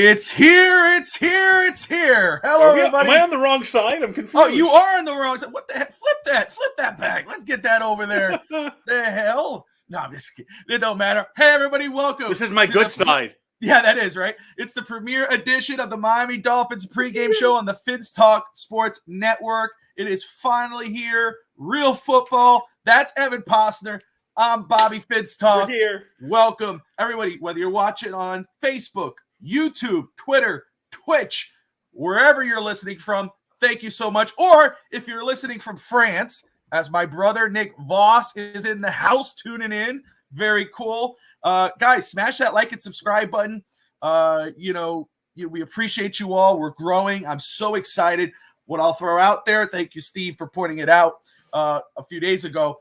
It's here. Hello, everybody. Am I on the wrong side? I'm confused. Oh, you are on the wrong side. What the heck? Flip that back. Let's get that over there. The hell? No, I'm just kidding. It don't matter. Hey, everybody, welcome. This is my good side. Yeah, that is, right? It's the premiere edition of the Miami Dolphins Pregame Show on the Fins Talk Sports Network. It is finally here. Real football. That's Evan Posner. I'm Bobby Fins Talk. We're here. Welcome, everybody, whether you're watching on Facebook, YouTube, Twitter, Twitch, wherever you're listening from, thank you so much. Or if you're listening from France, as my brother Nick Voss is in the house tuning in, very cool. Guys, smash that like and subscribe button. We appreciate you all. We're growing. I'm so excited. What I'll throw out there, thank you, Steve, for pointing it out a few days ago.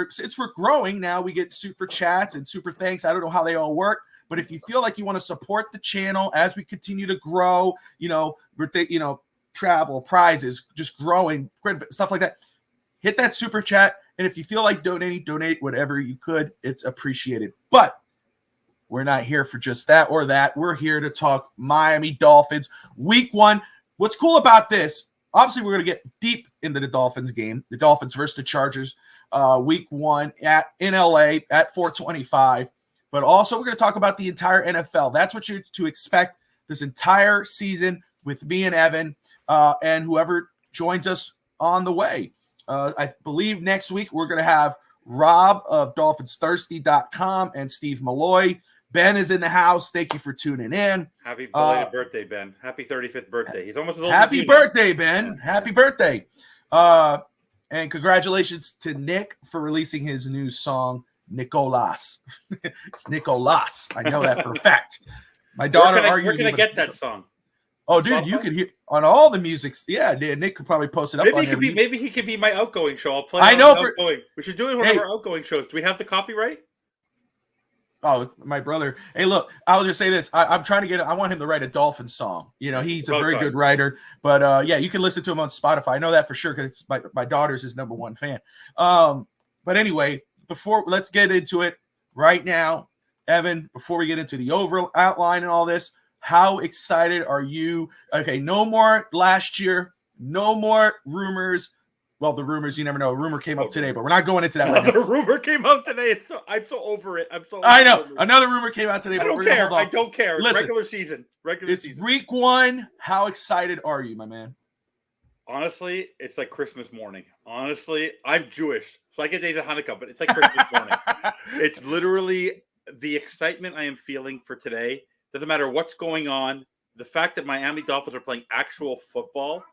Since we're growing now, we get super chats and super thanks. I don't know how they all work, but if you feel like you want to support the channel as we continue to grow, travel, prizes, just growing, stuff like that, hit that super chat. And if you feel like donate whatever you could. It's appreciated. But we're not here for just that or that. We're here to talk Miami Dolphins Week 1. What's cool about this, obviously we're going to get deep into the Dolphins game, the Dolphins versus the Chargers, Week 1 in LA at 425. But also we're going to talk about the entire NFL. That's what you're to expect this entire season with me and Evan and whoever joins us on the way. I believe next week we're going to have Rob of DolphinsThirsty.com and Steve Malloy. Ben is in the house. Thank you for tuning in. Happy belated birthday, Ben. Happy 35th birthday. He's almost as old as Happy you birthday, Ben. Happy birthday. And congratulations to Nick for releasing his new song, Nicolas. It's Nicolas. I know that for a fact. My daughter argued. Where can I get that song? Oh, dude, Spotify? You could hear on all the music. Yeah, Nick could probably post it up. Maybe he could be my outgoing show. I'll play. I know. We should do it one of our outgoing shows. Do we have the copyright? Oh, my brother. Hey, look, I'll just say this. I'm trying to I want him to write a Dolphin song. He's a very good writer. But, you can listen to him on Spotify. I know that for sure because my daughter's his number one fan. But anyway, let's get into it right now. Evan, before we get into the overall outline and all this, how excited are you? Okay, no more last year. No more rumors. Well, the rumors, you never know. A rumor came up today, but we're not going into that right now. The rumor came out today. I'm so over it. I know. Another rumor came out today, but I don't care. Listen, regular season. It's Week 1. How excited are you, my man? Honestly, it's like Christmas morning. Honestly, I'm Jewish, so I get days of Hanukkah, but it's like Christmas morning. It's literally the excitement I am feeling for today. Doesn't matter what's going on. The fact that Miami Dolphins are playing actual football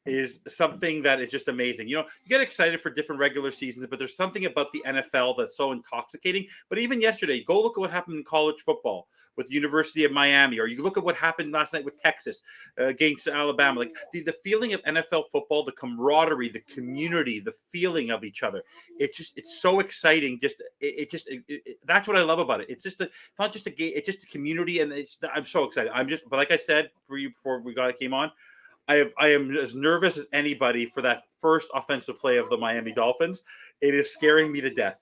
is something that is just amazing. You get excited for different regular seasons, but there's something about the NFL that's so intoxicating. But even yesterday, go look at what happened in college football with the University of Miami, or you look at what happened last night with Texas against Alabama. Like the feeling of NFL football, the camaraderie, the community, the feeling of each other. It's so exciting. That's what I love about it. It's not just a game. It's just a community, and I'm so excited. But like I said before we came on, I am as nervous as anybody for that first offensive play of the Miami Dolphins. It is scaring me to death.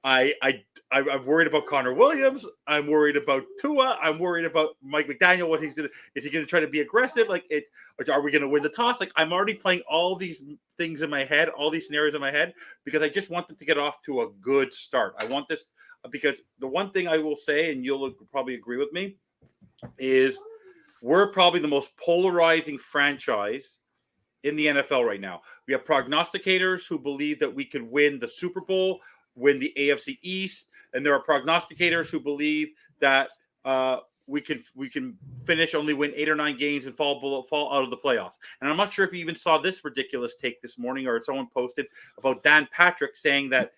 I'm worried about Connor Williams. I'm worried about Tua. I'm worried about Mike McDaniel. What he's gonna is he gonna try to be aggressive? Are we gonna win the toss? I'm already playing all these things in my head, all these scenarios in my head, because I just want them to get off to a good start. I want this because the one thing I will say, and you'll probably agree with me, is we're probably the most polarizing franchise in the NFL right now. We have prognosticators who believe that we could win the Super Bowl, win the AFC East, and there are prognosticators who believe that we can finish, only win 8 or 9 games and fall out of the playoffs. And I'm not sure if you even saw this ridiculous take this morning, or someone posted about Dan Patrick saying that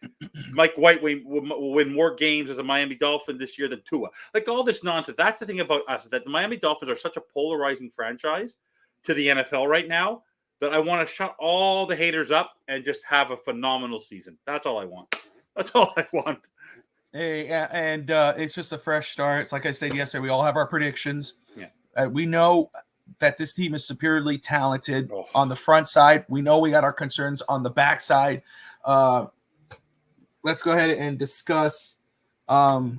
Mike White will win more games as a Miami Dolphin this year than Tua. Like all this nonsense. That's the thing about us, that the Miami Dolphins are such a polarizing franchise to the NFL right now that I want to shut all the haters up and just have a phenomenal season. That's all I want. That's all I want. Hey, and it's just a fresh start. It's like I said yesterday, we all have our predictions. Yeah. We know that this team is superiorly talented on the front side. We know we got our concerns on the back side. Let's go ahead and discuss the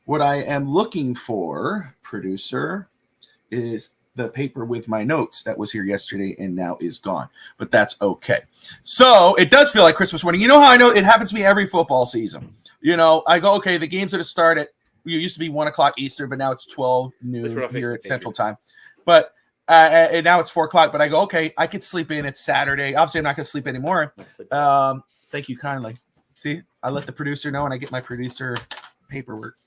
what I am looking for, producer, is the paper with my notes that was here yesterday and now is gone. But that's okay. So it does feel like Christmas morning. You know how I know it happens to me every football season? You know, I go, okay, the game's going to start at, it used to be 1 o'clock Eastern, but now it's 12 noon here at Central Time. But and now it's 4 o'clock, but I go, okay, I could sleep in. It's Saturday. Obviously, I'm not going to sleep anymore. Thank you kindly. See, I let the producer know, and I get my producer paperwork.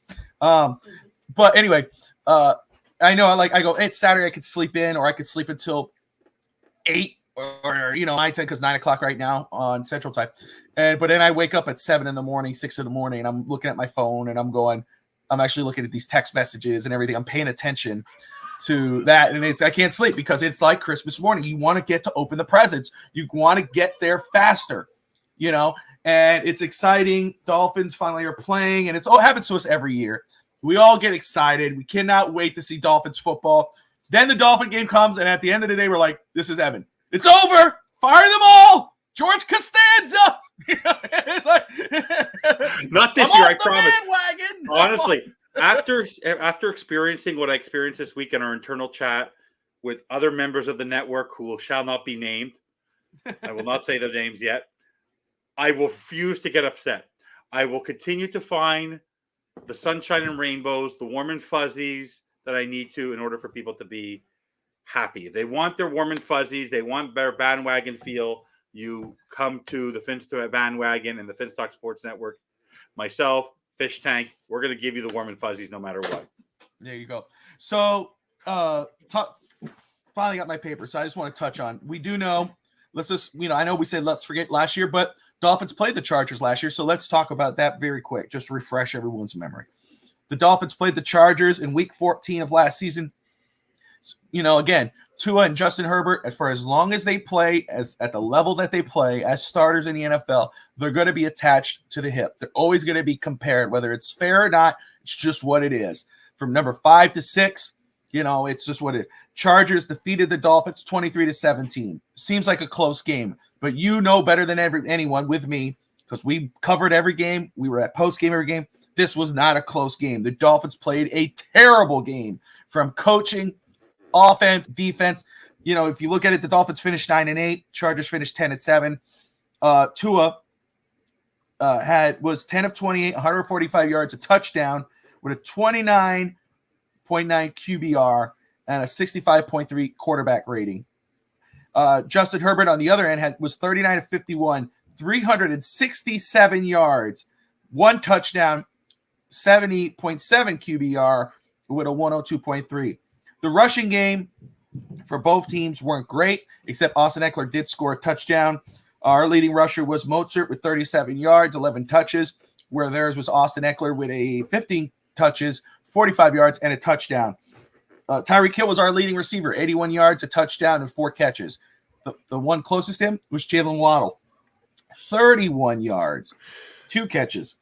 But anyway, I know I go, it's Saturday, I could sleep in, or I could sleep until 8 or 9, 10, because 9 o'clock right now on Central Time. But then I wake up at 7 in the morning, 6 in the morning, and I'm looking at my phone, and I'm actually looking at these text messages and everything. I'm paying attention to that, and I can't sleep because it's like Christmas morning. You want to get to open the presents. You want to get there faster, and it's exciting. Dolphins finally are playing, and it happens to us every year. We all get excited. We cannot wait to see Dolphins football. Then the Dolphin game comes, and at the end of the day, we're like, this is Evan. It's over. Fire them all. George Costanza. It's like, not this year, I promise. Bandwagon. Honestly, after experiencing what I experienced this week in our internal chat with other members of the network who shall not be named, I will not say their names yet, I will refuse to get upset. I will continue to find the sunshine and rainbows, the warm and fuzzies that I need to in order for people to be happy. They want their warm and fuzzies. They want their bandwagon feel. You come to the Finstock bandwagon and the Finstock Sports Network. Myself, Fish Tank, we're going to give you the warm and fuzzies no matter what. There you go. So, finally got my paper. So I just want to touch on, we do know, I know we said let's forget last year, but Dolphins played the Chargers last year. So let's talk about that very quick, just to refresh everyone's memory. The Dolphins played the Chargers in week 14 of last season. Again, Tua and Justin Herbert, for as long as they play at the level that they play as starters in the NFL, they're going to be attached to the hip. They're always going to be compared, whether it's fair or not. It's just what it is. From number 5 to 6, it's just what it is. Chargers defeated the Dolphins 23-17. Seems like a close game, but you know better than anyone with me, because we covered every game. We were at post-game every game. This was not a close game. The Dolphins played a terrible game from coaching, offense, defense. If you look at it, the Dolphins finished 9-8. Chargers finished 10-7. Tua was 10 of 28, 145 yards, a touchdown with a 29.9 QBR and a 65.3 quarterback rating. Justin Herbert on the other end was 39 of 51, 367 yards, one touchdown, 70.7 QBR with a 102.3. The rushing game for both teams weren't great, except Austin Eckler did score a touchdown. Our leading rusher was Mozart with 37 yards, 11 touches, where theirs was Austin Eckler with 15 touches, 45 yards, and a touchdown. Tyreek Hill was our leading receiver, 81 yards, a touchdown, and 4 catches. The one closest to him was Jalen Waddle, 31 yards, 2 catches.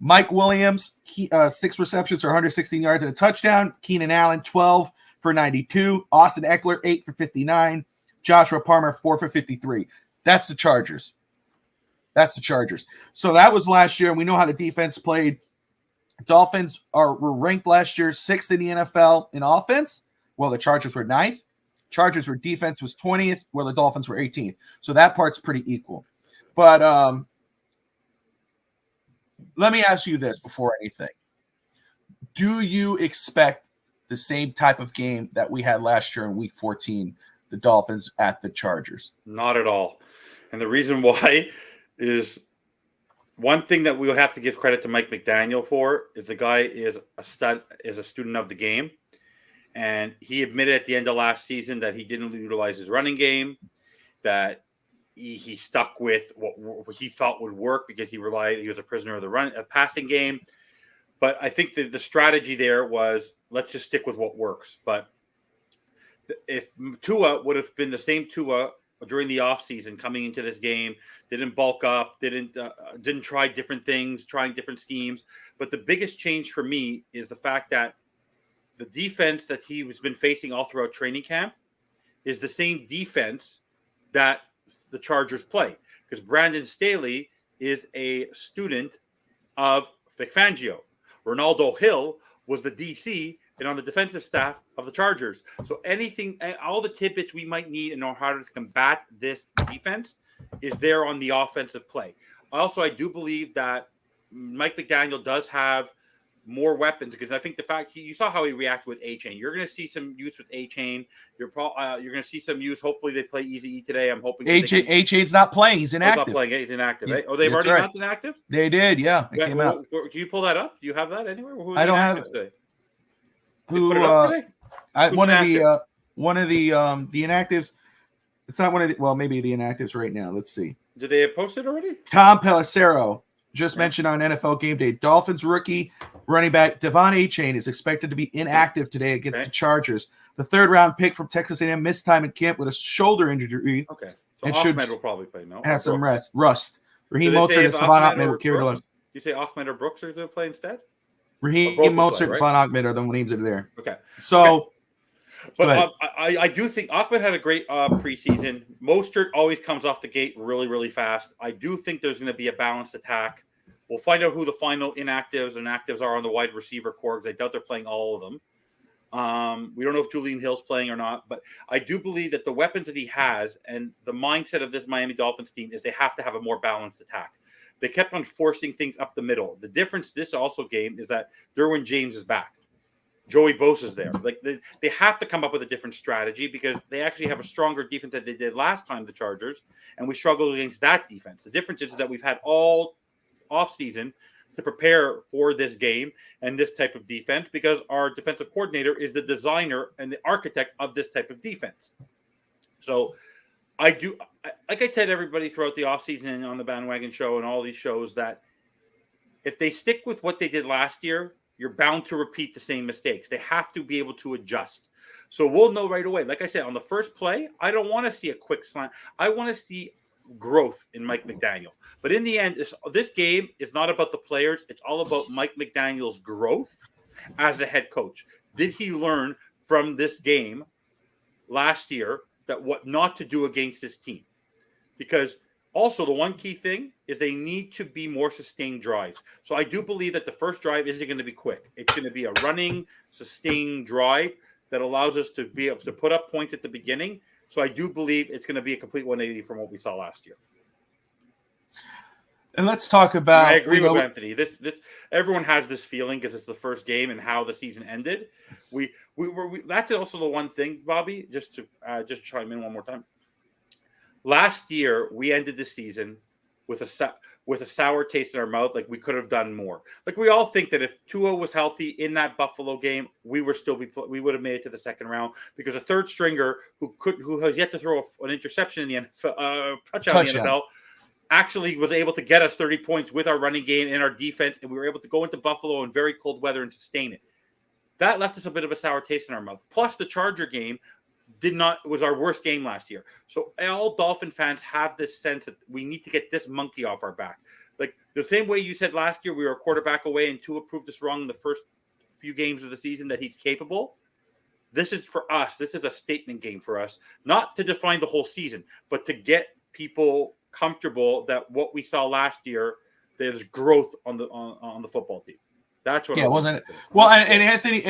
Mike Williams, 6 receptions for 116 yards and a touchdown. Keenan Allen, 12 for 92. Austin Eckler, 8 for 59. Joshua Palmer, 4 for 53. That's the Chargers. So that was last year, and we know how the defense played. Dolphins were ranked last year 6th in the NFL in offense, while the Chargers were 9th. Chargers were defense was 20th, while the Dolphins were 18th. So that part's pretty equal. But let me ask you this before anything. Do you expect the same type of game that we had last year in week 14, the Dolphins at the Chargers? Not at all. And the reason why is one thing that we'll have to give credit to Mike McDaniel for is the guy is a student of the game. And he admitted at the end of last season that he didn't utilize his running game, that he stuck with what he thought would work because he was a prisoner of the passing game. But I think that the strategy there was, let's just stick with what works. But if Tua would have been the same Tua during the offseason coming into this game, didn't bulk up, didn't try different things, trying different schemes. But the biggest change for me is the fact that the defense that he has been facing all throughout training camp is the same defense that the Chargers play, because Brandon Staley is a student of Vic Fangio. Ronaldo Hill was the DC and on the defensive staff of the Chargers. So all the tidbits we might need in order to combat this defense is there on the offensive play. Also, I do believe that Mike McDaniel does have more weapons, because I think the fact you saw how he reacted with A-Chain. You're going to see some use with A-Chain. You're going to see some use. Hopefully they play Easy today. I'm hoping A-Chain's not playing. He's inactive. He's not playing. He's inactive. Right? Oh, they've already announced inactive? They did, yeah. It came out. Do you pull that up? Do you have that anywhere? I don't have it. Today? One of the inactives. It's not one of the, well, maybe the inactives right now. Let's see. Did they post it already? Tom Pelissero just mentioned on NFL Game Day. Dolphins rookie running back Devon A-Chain is expected to be inactive today against the Chargers. The third-round pick from Texas A&M missed time in camp with a shoulder injury. Okay. So Ahmed will probably play, no? Has some rust. Raheem Mostert and Savon Ahmed will carry the load. You say Ahmed or Brooks are going to play instead? Raheem Mostert and Savon Ahmed are the names that are there. Okay. So... Okay. But I do think Ahmed had a great preseason. Mostert always comes off the gate really, really fast. I do think there's going to be a balanced attack. We'll find out who the final inactives and actives are on the wide receiver core, because I doubt they're playing all of them. We don't know if Julian Hill's playing or not, but I do believe that the weapons that he has and the mindset of this Miami Dolphins team is they have to have a more balanced attack. They kept on forcing things up the middle. The difference this also game is that Derwin James is back. Joey Bosa's there. Like they have to come up with a different strategy, because they actually have a stronger defense than they did last time, the Chargers, and we struggled against that defense. The difference is that we've had all offseason to prepare for this game and this type of defense, because our defensive coordinator is the designer and the architect of this type of defense. So like I tell everybody throughout the offseason and on the Bandwagon Show and all these shows, that if they stick with what they did last year, you're bound to repeat the same mistakes. They have to be able to adjust. So we'll know right away. Like I said, on the first play, I don't want to see a quick slant. I want to see growth in Mike McDaniel. But in the end, this game is not about the players. It's all about Mike McDaniel's growth as a head coach. Did he learn from this game last year that what not to do against this team? Because also, the one key thing is they need to be more sustained drives. So I do believe that the first drive isn't going to be quick. It's going to be a running, sustained drive that allows us to be able to put up points at the beginning. So I do believe it's going to be a complete 180 from what we saw last year. And let's talk about... I agree with Anthony. This everyone has this feeling because it's the first game and how the season ended. We that's also the one thing, Bobby, just to chime in one more time. Last year, we ended the season with a sour taste in our mouth, like we could have done more. Like we all think that if Tua was healthy in that Buffalo game, we would have made it to the second round, because a third stringer who has yet to throw an interception in the NFL, touchdown in the NFL, actually was able to get us 30 points with our running game and our defense, and we were able to go into Buffalo in very cold weather and sustain it. That left us a bit of a sour taste in our mouth. Plus, the Charger game was our worst game last year. So all Dolphin fans have this sense that we need to get this monkey off our back. Like the same way you said last year, we were a quarterback away and Tua proved us wrong in the first few games of the season that he's capable. This is for us. This is a statement game for us, not to define the whole season, but to get people comfortable that what we saw last year, there's growth on the football team. That's what. Yeah, wasn't it? Well, and Anthony,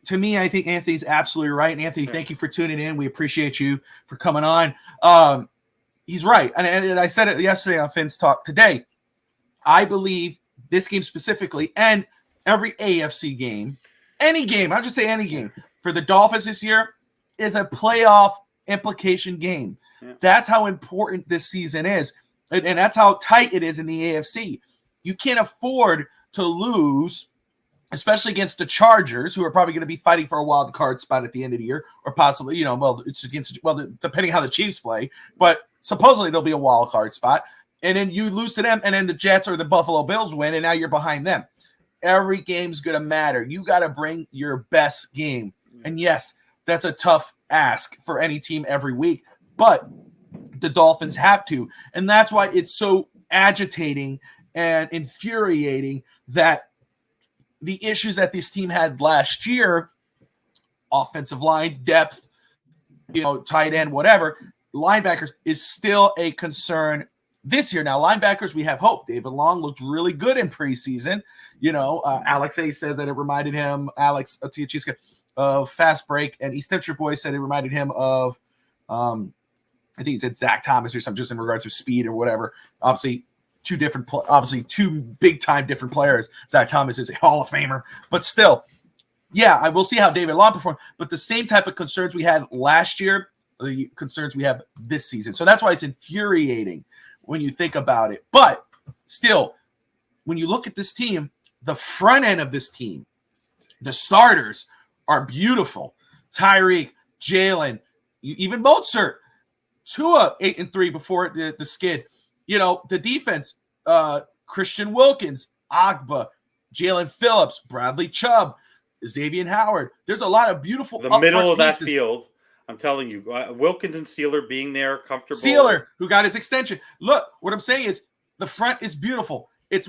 to me, I think Anthony's absolutely right. And Anthony, thank you for tuning in. We appreciate you for coming on. He's right, and I said it yesterday on Finn's Talk today. I believe this game specifically, and every AFC game, any game, I'll just say any game for the Dolphins this year is a playoff implication game. Yeah. That's how important this season is, and that's how tight it is in the AFC. You can't afford to lose, especially against the Chargers, who are probably going to be fighting for a wild card spot at the end of the year, or possibly, depending how the Chiefs play, but supposedly there'll be a wild card spot, and then you lose to them, and then the Jets or the Buffalo Bills win, and now you're behind them. Every game's going to matter. You got to bring your best game, and yes, that's a tough ask for any team every week, but the Dolphins have to, and that's why it's so agitating and infuriating that the issues that this team had last year, offensive line, depth, tight end, whatever, linebackers, is still a concern this year. Now, linebackers, we have hope. David Long looked really good in preseason. Alex A says that it reminded him, Alex Atiachiska, of Fast Break, and East Central Boy said it reminded him of, I think he said Zach Thomas or something, just in regards to speed or whatever. Obviously, two big-time different players. Zach Thomas is a Hall of Famer, but still, yeah, I will see how David Long performed. But the same type of concerns we had last year, the concerns we have this season. So that's why it's infuriating when you think about it. But still, when you look at this team, the front end of this team, the starters are beautiful. Tyreek, Jalen, even Mozart, Tua 8-3 before the skid. The defense, Christian Wilkins, Agba, Jalen Phillips, Bradley Chubb, Xavier Howard. There's a lot of beautiful. The middle of that field, I'm telling you, Wilkins and Sealer being there, comfortable. Sealer, who got his extension. Look, what I'm saying is the front is beautiful. It's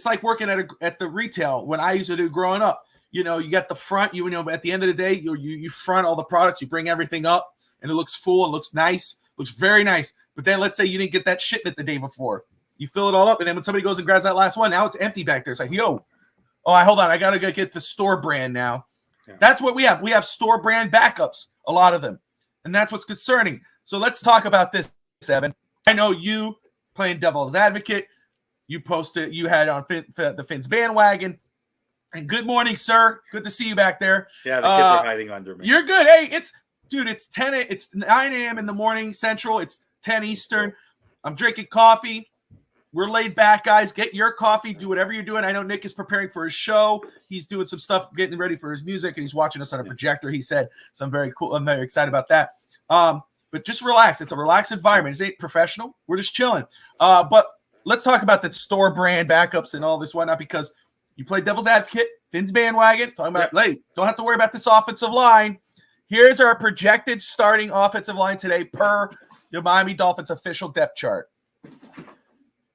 like working at the retail when I used to do growing up. You got the front. At the end of the day, you front all the products. You bring everything up, and it looks full. It looks nice. Looks very nice. But then let's say you didn't get that shipment the day before. You fill it all up, and then when somebody goes and grabs that last one, now it's empty back there. It's like, hold on, I got to get the store brand now. Yeah. That's what we have. We have store brand backups, a lot of them. And that's what's concerning. So let's talk about this, Evan. I know you playing devil's advocate. You posted, you had on the Fins bandwagon. And good morning, sir. Good to see you back there. Yeah, the kids are hiding under me. You're good. Hey, it's 9 a.m. in the morning Central. It's 10 Eastern. I'm drinking coffee. We're laid back, guys. Get your coffee. Do whatever you're doing. I know Nick is preparing for his show. He's doing some stuff, getting ready for his music, and he's watching us on a projector, he said. So I'm very cool. I'm very excited about that. But just relax. It's a relaxed environment. It ain't professional. We're just chilling. But let's talk about the store brand backups and all this whatnot, because you play devil's advocate, Finn's bandwagon, talking about, don't have to worry about this offensive line. Here's our projected starting offensive line today per the Miami Dolphins official depth chart.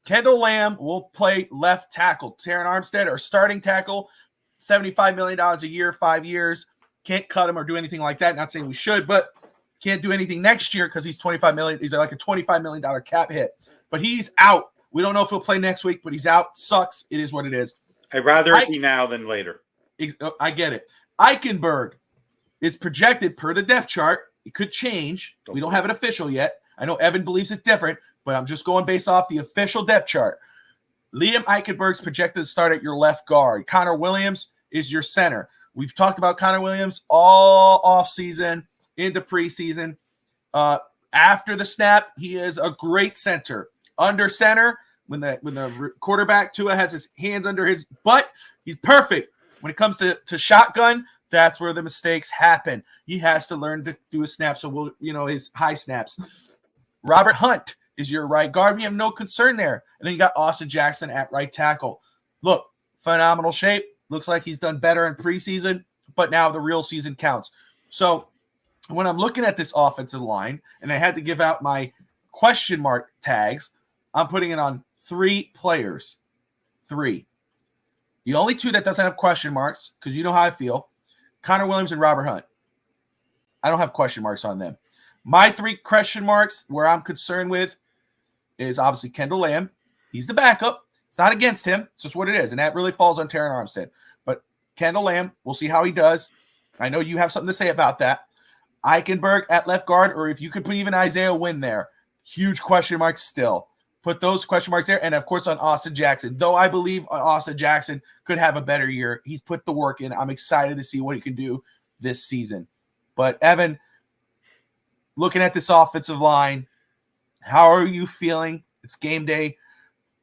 Kendall Lamb will play left tackle. Terron Armstead, our starting tackle, $75 million a year, 5 years. Can't cut him or do anything like that. Not saying we should, but can't do anything next year because he's $25 million. He's like a $25 million cap hit. But he's out. We don't know if he'll play next week, but he's out. Sucks. It is what it is. I'd rather it be now than later. I get it. Eichenberg is projected per the depth chart. It could change. We don't have it official yet. I know Evan believes it's different, but I'm just going based off the official depth chart. Liam Eichenberg's projected to start at your left guard. Connor Williams is your center. We've talked about Connor Williams all offseason, into preseason. After the snap, he is a great center. Under center, when the quarterback, Tua, has his hands under his butt, he's perfect. When it comes to shotgun, that's where the mistakes happen. He has to learn to do his snaps, so his high snaps. Robert Hunt is your right guard. We have no concern there. And then you got Austin Jackson at right tackle. Look, phenomenal shape. Looks like he's done better in preseason, but now the real season counts. So when I'm looking at this offensive line, and I had to give out my question mark tags, I'm putting it on 3 players. 3. The only 2 that doesn't have question marks, because you know how I feel, Connor Williams and Robert Hunt. I don't have question marks on them. My 3 question marks where I'm concerned with is obviously Kendall Lamb. He's the backup. It's not against him. It's just what it is. And that really falls on Terron Armstead. But Kendall Lamb, we'll see how he does. I know you have something to say about that. Eichenberg at left guard, or if you could put even Isaiah Wynn there. Huge question marks still. Put those question marks there. And, of course, on Austin Jackson. Though I believe Austin Jackson could have a better year. He's put the work in. I'm excited to see what he can do this season. But, Evan, looking at this offensive line, how are you feeling? It's game day.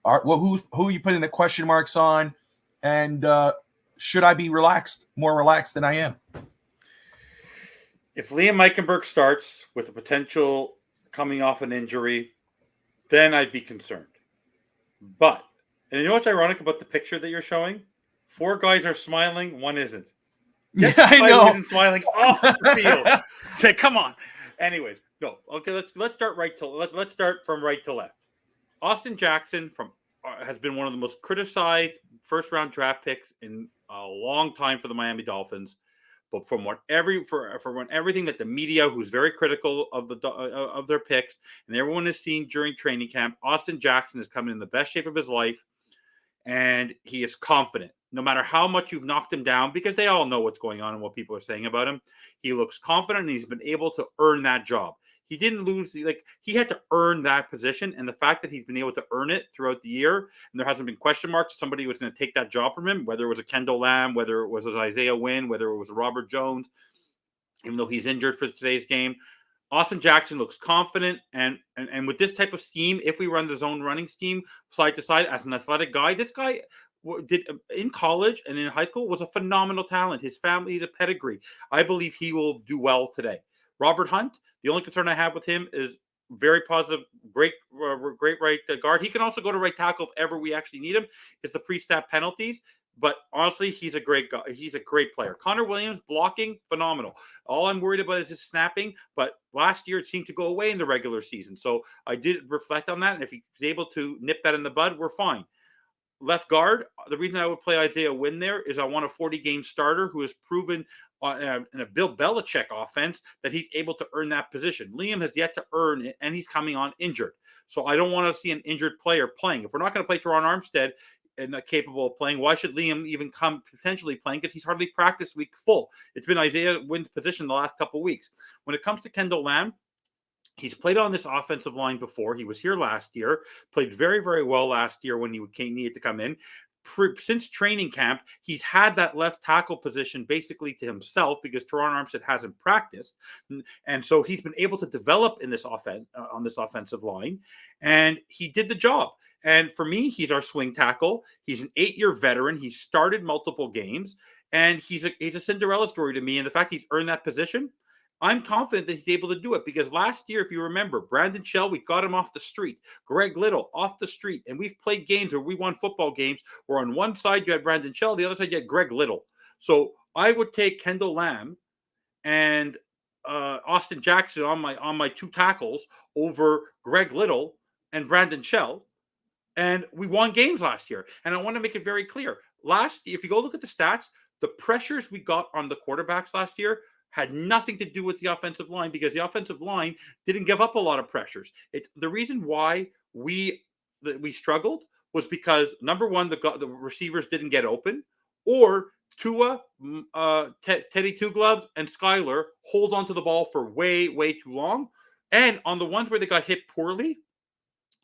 Who are you putting the question marks on? And should I be more relaxed than I am? If Liam Eichenberg starts with a potential coming off an injury, then I'd be concerned. But, and you know what's ironic about the picture that you're showing? 4 guys are smiling, 1 isn't. Yeah, I know. Isn't smiling off the field. Okay, come on. Anyways, no. Okay, let's start let's start from right to left. Austin Jackson has been one of the most criticized first-round draft picks in a long time for the Miami Dolphins. But from everything that the media, who's very critical of their picks, and everyone has seen during training camp, Austin Jackson is coming in the best shape of his life, and he is confident. No matter how much you've knocked him down, because they all know what's going on and what people are saying about him, he looks confident, and he's been able to earn that job. He didn't lose, he had to earn that position, and the fact that he's been able to earn it throughout the year, and there hasn't been question marks, somebody was going to take that job from him, whether it was a Kendall Lamb, whether it was an Isaiah Wynn, whether it was Robert Jones, even though he's injured for today's game. Austin Jackson looks confident, and with this type of scheme, if we run the zone running scheme side to side as an athletic guy, this guy did in college and in high school was a phenomenal talent. His family is a pedigree. I believe he will do well today. Robert Hunt, the only concern I have with him is very positive, great right guard. He can also go to right tackle if ever we actually need him. It's the pre-snap penalties. But honestly, he's a great guy. He's a great player. Connor Williams, blocking, phenomenal. All I'm worried about is his snapping. But last year, it seemed to go away in the regular season. So I did reflect on that. And if he's able to nip that in the bud, we're fine. Left guard, the reason I would play Isaiah Wynn there is I want a 40-game starter who has proven in a Bill Belichick offense that he's able to earn that position. Liam has yet to earn it, and he's coming on injured. So I don't want to see an injured player playing. If we're not going to play Teron Armstead and not capable of playing, why should Liam even come potentially playing? Because he's hardly practiced week full. It's been Isaiah Wynn's position the last couple of weeks. When it comes to Kendall Lamb, he's played on this offensive line before. He was here last year, played very, very well last year when he needed to come in. Since training camp, he's had that left tackle position basically to himself because Teron Armstead hasn't practiced. And so he's been able to develop in this on this offensive line, and he did the job. And for me, he's our swing tackle. He's an 8-year veteran. He's started multiple games, and he's a Cinderella story to me. And the fact he's earned that position, I'm confident that he's able to do it because last year, if you remember, Brandon Shell, we got him off the street. Greg Little off the street. And we've played games where we won football games where on one side you had Brandon Shell, the other side you had Greg Little. So I would take Kendall Lamb and Austin Jackson on my two tackles over Greg Little and Brandon Shell. And we won games last year. And I want to make it very clear. Last year, if you go look at the stats, the pressures we got on the quarterbacks last year had nothing to do with the offensive line because the offensive line didn't give up a lot of pressures. The reason why we struggled was because, number one, the receivers didn't get open, or Tua, Teddy Two Gloves, and Skyler hold onto the ball for way, way too long. And on the ones where they got hit poorly,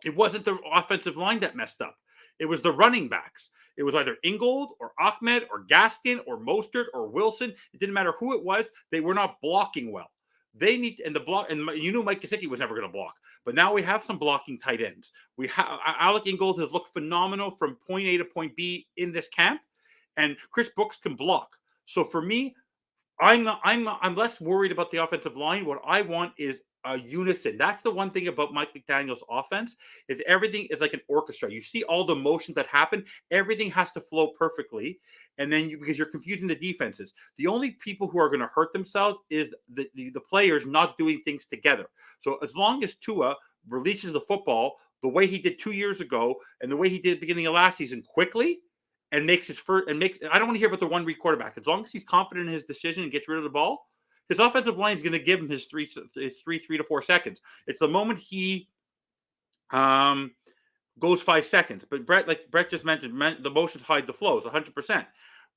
it wasn't the offensive line that messed up. It was the running backs. It was either Ingold or Ahmed or Gaskin or Mostert or Wilson. It didn't matter who it was. They were not blocking well. They need and the block, and you knew Mike Gesicki was never going to block. But now we have some blocking tight ends. We have Alec Ingold has looked phenomenal from point A to point B in this camp, and Chris Brooks can block. So for me, I'm less worried about the offensive line. What I want is a unison. That's the one thing about Mike McDaniel's offense is everything is like an orchestra. You see all the motions that happen. Everything has to flow perfectly. And then because you're confusing the defenses, the only people who are going to hurt themselves is the players not doing things together. So as long as Tua releases the football the way he did 2 years ago and the way he did at the beginning of last season quickly and makes his first and makes, I don't want to hear about the one read quarterback. As long as he's confident in his decision and gets rid of the ball, his offensive line is going to give him his 3 to 4 seconds. It's the moment he goes 5 seconds. But Brett just mentioned, the motions hide the flow. It's 100%.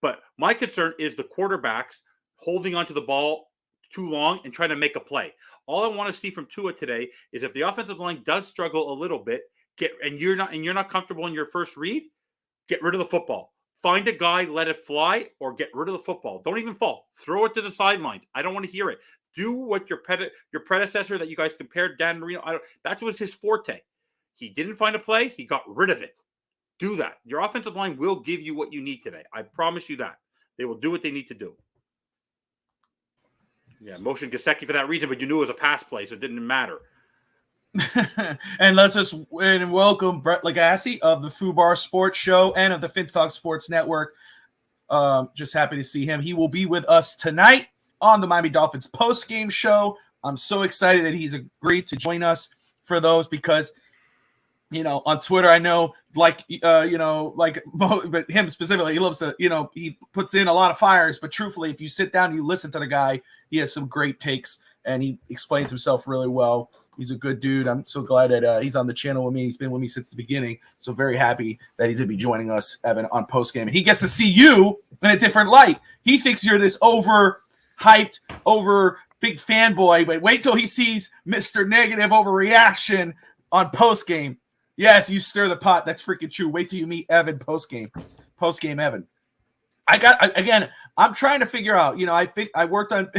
But my concern is the quarterbacks holding onto the ball too long and trying to make a play. All I want to see from Tua today is if the offensive line does struggle a little bit, you're not comfortable in your first read, get rid of the football. Find a guy, let it fly, or get rid of the football. Don't even fall. Throw it to the sidelines. I don't want to hear it. Do what your predecessor that you guys compared, Dan Marino, that was his forte. He didn't find a play. He got rid of it. Do that. Your offensive line will give you what you need today. I promise you that. They will do what they need to do. Yeah, motion Gesicki for that reason, but you knew it was a pass play, so it didn't matter. And let's just welcome Brett Lagasse of the FUBAR Sports Show and of the Finstock Sports Network. Just happy to see him. He will be with us tonight on the Miami Dolphins post-game show. I'm so excited that he's agreed to join us for those because on Twitter, I know, but him specifically, he loves to, he puts in a lot of fires. But truthfully, if you sit down and you listen to the guy, he has some great takes and he explains himself really well. He's a good dude. I'm so glad that he's on the channel with me. He's been with me since the beginning. So very happy that he's going to be joining us, Evan, on postgame. And he gets to see you in a different light. He thinks you're this overhyped, big fanboy. But wait till he sees Mr. Negative Overreaction on postgame. Yes, you stir the pot. That's freaking true. Wait till you meet Evan postgame. Postgame Evan. I'm trying to figure out, I worked on,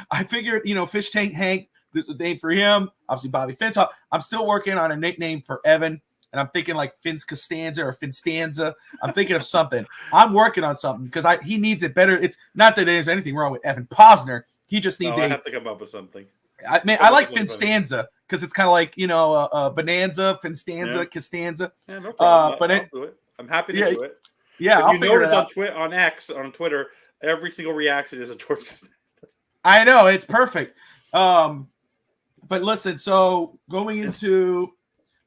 I figured, Fish Tank Hank, there's a name for him. Obviously, Bobby Finstock. I'm still working on a nickname for Evan, and I'm thinking like Fins Costanza or Finstanza. I'm thinking of something. I'm working on something because he needs it better. It's not that there's anything wrong with Evan Posner. He just needs I have to come up with something. I like Finstanza because it's kind of like, Bonanza, Finstanza, Costanza. Yeah, no problem. I'll do it. I'm happy to do it. Yeah, I'll figure it out. On Twitter, every single reaction is a George Costanza. I know, it's perfect. But listen, so going into,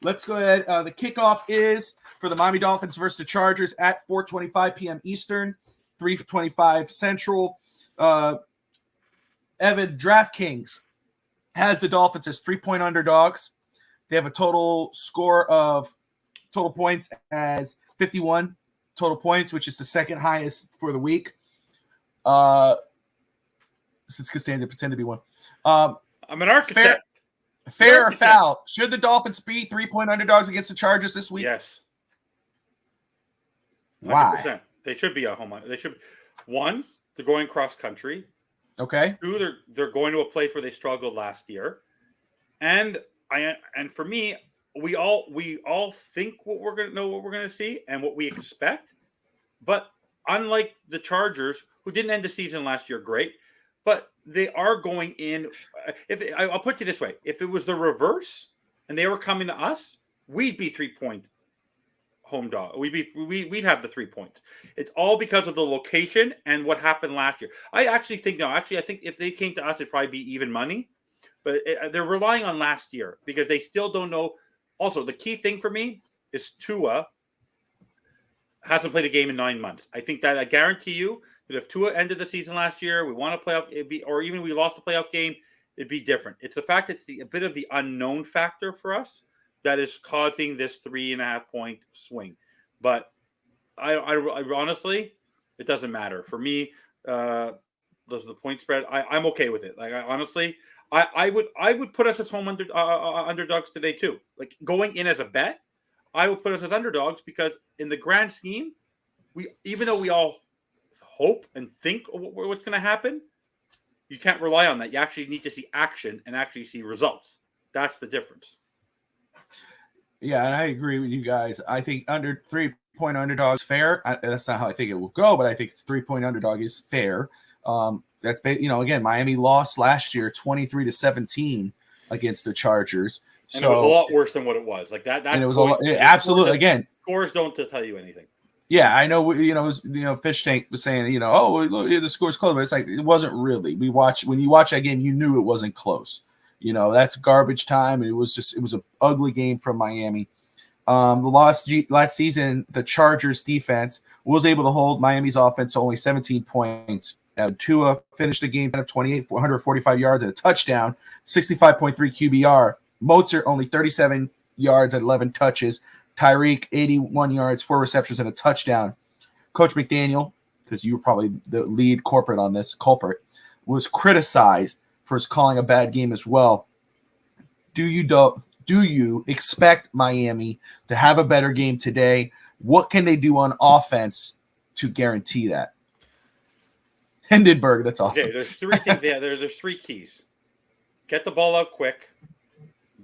let's go ahead. The kickoff is for the Miami Dolphins versus the Chargers at 4:25 p.m. Eastern, 3:25 Central. Evan, DraftKings has the Dolphins as 3-point underdogs. They have a total points as 51 total points, which is the second highest for the week. Since Costanza pretend to be one. I'm an architect. Fair or foul? Should the Dolphins be 3-point underdogs against the Chargers this week? Yes. 100%. Why? They should be at home. They should. One, they're going cross country. Okay. Two, they're going to a place where they struggled last year, and for me, we all think what we're gonna see and what we expect, but unlike the Chargers, who didn't end the season last year great, but they are going in. I'll put you this way: if it was the reverse and they were coming to us, we'd be 3-point home dog. We'd have the 3 points. It's all because of the location and what happened last year. I think if they came to us, it'd probably be even money, but they're relying on last year because they still don't know. Also, the key thing for me is Tua hasn't played a game in 9 months. I think that I guarantee you that if Tua ended the season last year, we won a playoff, or even we lost the playoff game, it'd be different. It's the fact it's a bit of the unknown factor for us that is causing this 3.5-point swing. But I honestly, it doesn't matter for me. The point spread, I'm okay with it. Like I would put us as home underdogs today too. Like going in as a bet, I would put us as underdogs because in the grand scheme, even though we all hope and think what's going to happen, you can't rely on that. You actually need to see action and actually see results. That's the difference. Yeah, and I agree with you guys. I think under 3-point underdog is fair. That's not how I think it will go, but I think it's 3-point underdog is fair. That's again, Miami lost last year 23-17 against the Chargers. And it was a lot worse than what it was. Like that and it was absolutely again. Scores don't tell you anything. Yeah, I know. Fish Tank was saying, the score's close, but it's like it wasn't really. When you watch that game, you knew it wasn't close. That's garbage time, and it was an ugly game from Miami. The last season, the Chargers defense was able to hold Miami's offense to only 17 points. Tua finished the game of 28, 145 yards and a touchdown, 65.3 QBR. Mozart only 37 yards and 11 touches. Tyreek, 81 yards, 4 receptions, and a touchdown. Coach McDaniel, because you were probably the lead culprit, was criticized for his calling a bad game as well. Do you expect Miami to have a better game today? What can they do on offense to guarantee that? Hindenburg, that's awesome. Okay, there's 3 things. Yeah, there's 3 keys. Get the ball out quick,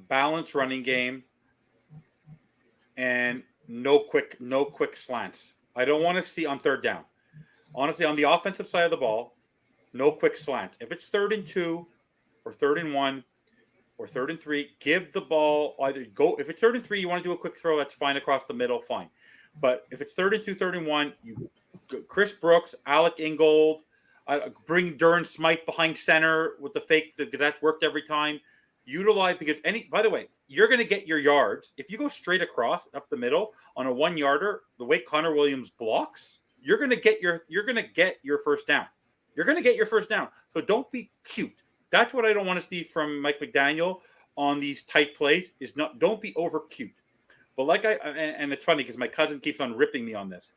balanced running game, and no quick slants. I don't want to see on third down. Honestly, on the offensive side of the ball, no quick slants. If it's 3rd and 2 or 3rd and 1 or 3rd and 3, give the ball either go. If it's 3rd and 3, you want to do a quick throw, that's fine across the middle, fine. But if it's 3rd and 2, 3rd and 1, Chris Brooks, Alec Ingold, bring Durham Smythe behind center with the fake because that's worked every time. utilize, because by the way, you're going to get your yards. If you go straight across up the middle on a 1 yarder, the way Connor Williams blocks, you're going to get your first down. You're going to get your first down. So don't be cute. That's what I don't want to see from Mike McDaniel on these tight plays, don't be over cute. But and it's funny because my cousin keeps on ripping me on this.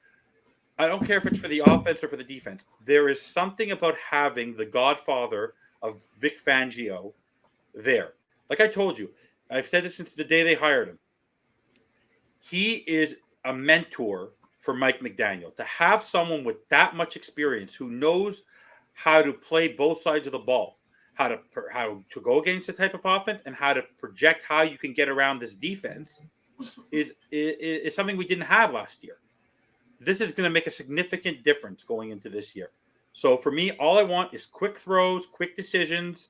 I don't care if it's for the offense or for the defense. There is something about having the godfather of Vic Fangio there. Like I told you, I've said this since the day they hired him. He is a mentor for Mike McDaniel. To have someone with that much experience who knows how to play both sides of the ball, how to go against the type of offense, and how to project how you can get around this defense is something we didn't have last year. This is going to make a significant difference going into this year. So for me, all I want is quick throws, quick decisions,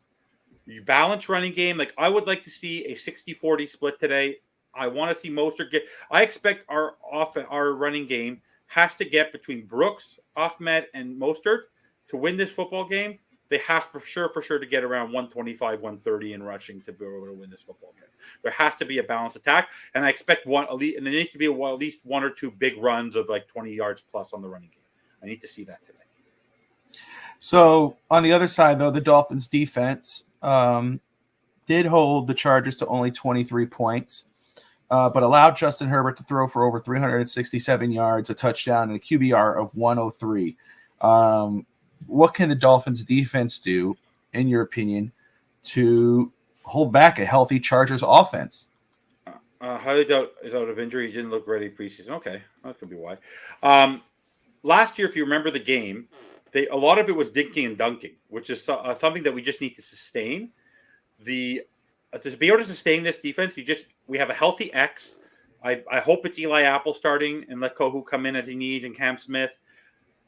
you balance running game. Like I would like to see a 60-40 split today. I want to see Mostert get. I expect our running game has to get between Brooks, Ahmed, and Mostert to win this football game. They have for sure to get around 125, 130 in rushing to be able to win this football game. There has to be a balanced attack, and I expect and there needs to be at least 1 or 2 big runs of like 20 yards plus on the running game. I need to see that today. So on the other side, though, the Dolphins defense did hold the Chargers to only 23 points, but allowed Justin Herbert to throw for over 367 yards, a touchdown, and a QBR of 103. What can the Dolphins defense do, in your opinion, to hold back a healthy Chargers offense? Highly doubt is out of injury. He didn't look ready preseason. Okay, that could be why. Last year, if you remember the game, a lot of it was dinking and dunking, which is something that we just need to sustain. To be able to sustain this defense, we have a healthy X. I hope it's Eli Apple starting and let Kohu come in as he needs, and Cam Smith.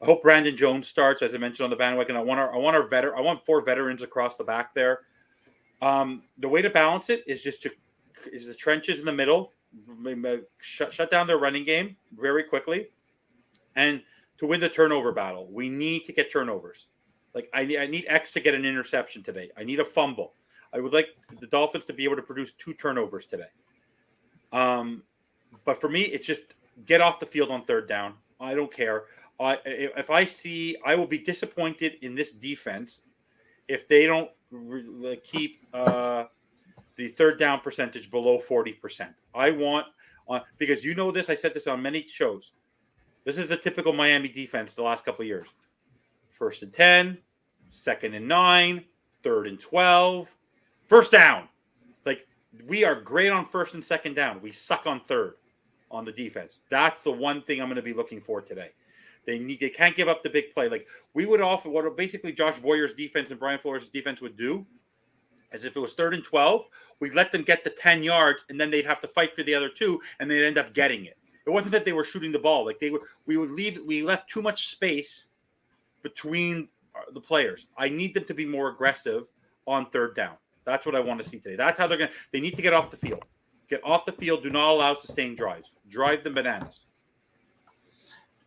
I hope Brandon Jones starts, as I mentioned on the bandwagon. I want 4 veterans across the back there. The way to balance it is is the trenches in the middle, shut down their running game very quickly, and to win the turnover battle, we need to get turnovers. Like I need X to get an interception today. I need a fumble. I would like the Dolphins to be able to produce 2 turnovers today. But for me, it's just get off the field on 3rd down. I don't care. I will be disappointed in this defense if they don't keep the 3rd down percentage below 40%. I want because this. I said this on many shows. This is the typical Miami defense the last couple of years. 1st and 10, 2nd and 9, 3rd and 12, 1st down. Like we are great on 1st and 2nd down. We suck on 3rd on the defense. That's the one thing I'm going to be looking for today. They can't give up the big play. Like we would offer what basically Josh Boyer's defense and Brian Flores' defense would do, as if it was 3rd and 12, we'd let them get the 10 yards and then they'd have to fight for the other 2 and they'd end up getting it. It wasn't that they were shooting the ball. Like we left too much space between the players. I need them to be more aggressive on 3rd down. That's what I want to see today. That's how they need to get off the field. Get off the field. Do not allow sustained drives. Drive them bananas.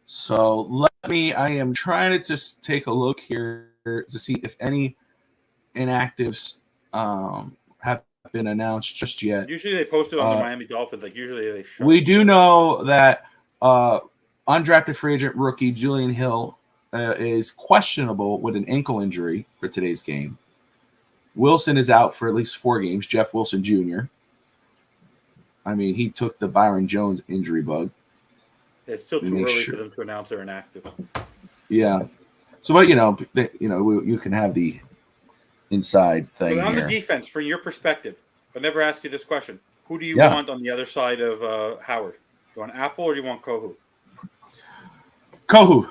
So I am trying to just take a look here to see if any inactives have been announced just yet. Usually they post it on the Miami Dolphins. Like usually they show. We do know that undrafted free agent rookie Julian Hill is questionable with an ankle injury for today's game. Wilson is out for at least 4 games. Jeff Wilson Jr. I mean, he took the Byron Jones injury bug. It's still too early for them to announce they're inactive. Yeah. So, but you can have the inside thing. But on here. the defense, from your perspective, I never asked you this question. Who do you want on the other side of Howard? Do you want Apple or do you want Kohu? Kohu.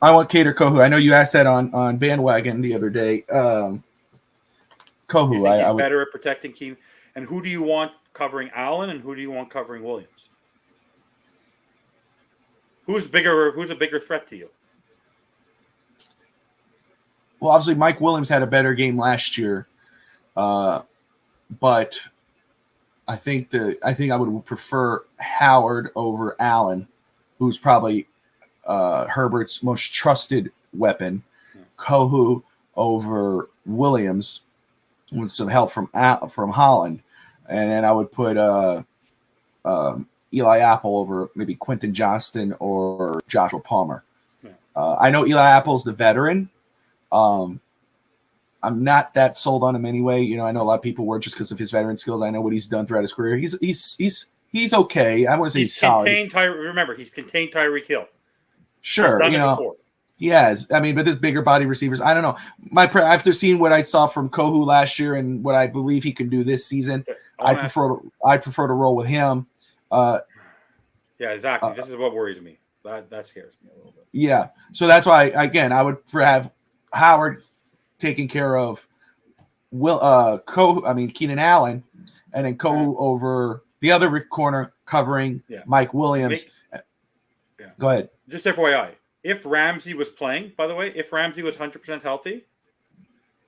I want Cater Kohu. I know you asked that on bandwagon the other day. Kohu. He's better at protecting Keenan. And who do you want covering Allen and who do you want covering Williams? Who's a bigger threat to you? Well, obviously Mike Williams had a better game last year, but I think I would prefer Howard over Allen, who's probably Herbert's most trusted weapon. Kohu over Williams, with some help from Holland, and then I would put Eli Apple over maybe Quentin Johnston or Joshua Palmer. Yeah. I know Eli Apple's the veteran. I'm not that sold on him anyway. You know, I know a lot of people were just because of his veteran skills. I know what he's done throughout his career. He's okay. I want to say he's solid. Remember, he's contained Tyreek Hill. Sure, you know. Before. He has. I mean, but there's bigger body receivers. I don't know. After seeing what I saw from Kohu last year and what I believe he can do this season, I prefer to roll with him. Yeah, exactly. This is what worries me. That scares me a little bit. Yeah, so that's why I would have Howard taking care of Keenan Allen, and then Kohu over the other corner covering Mike Williams. Go ahead. Just FYI, if Ramsey was playing, by the way, if Ramsey was 100% healthy,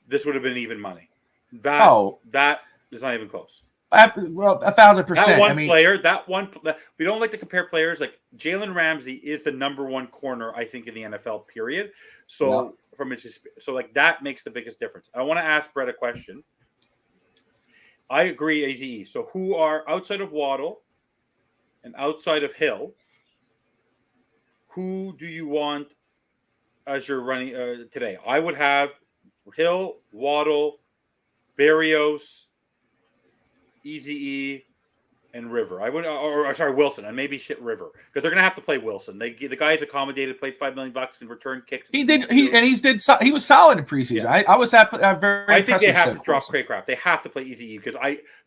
this would have been even money. That is not even close. Well, 1,000%. That one player, we don't like to compare players. Like Jalen Ramsey is the number one corner, I think, in the NFL. Period. So that makes the biggest difference. I want to ask Brett a question. I agree, AZE. So who are outside of Waddle and outside of Hill? Who do you want as your running today? I would have Hill, Waddle, Berrios, Eze, and River. I would, Wilson, and maybe River, because they're going to have to play Wilson. The guy's accommodated, played $5 million in return kicks. He was solid in preseason. Yeah. I was very. I think they have to drop Craycraft. They have to play Eze because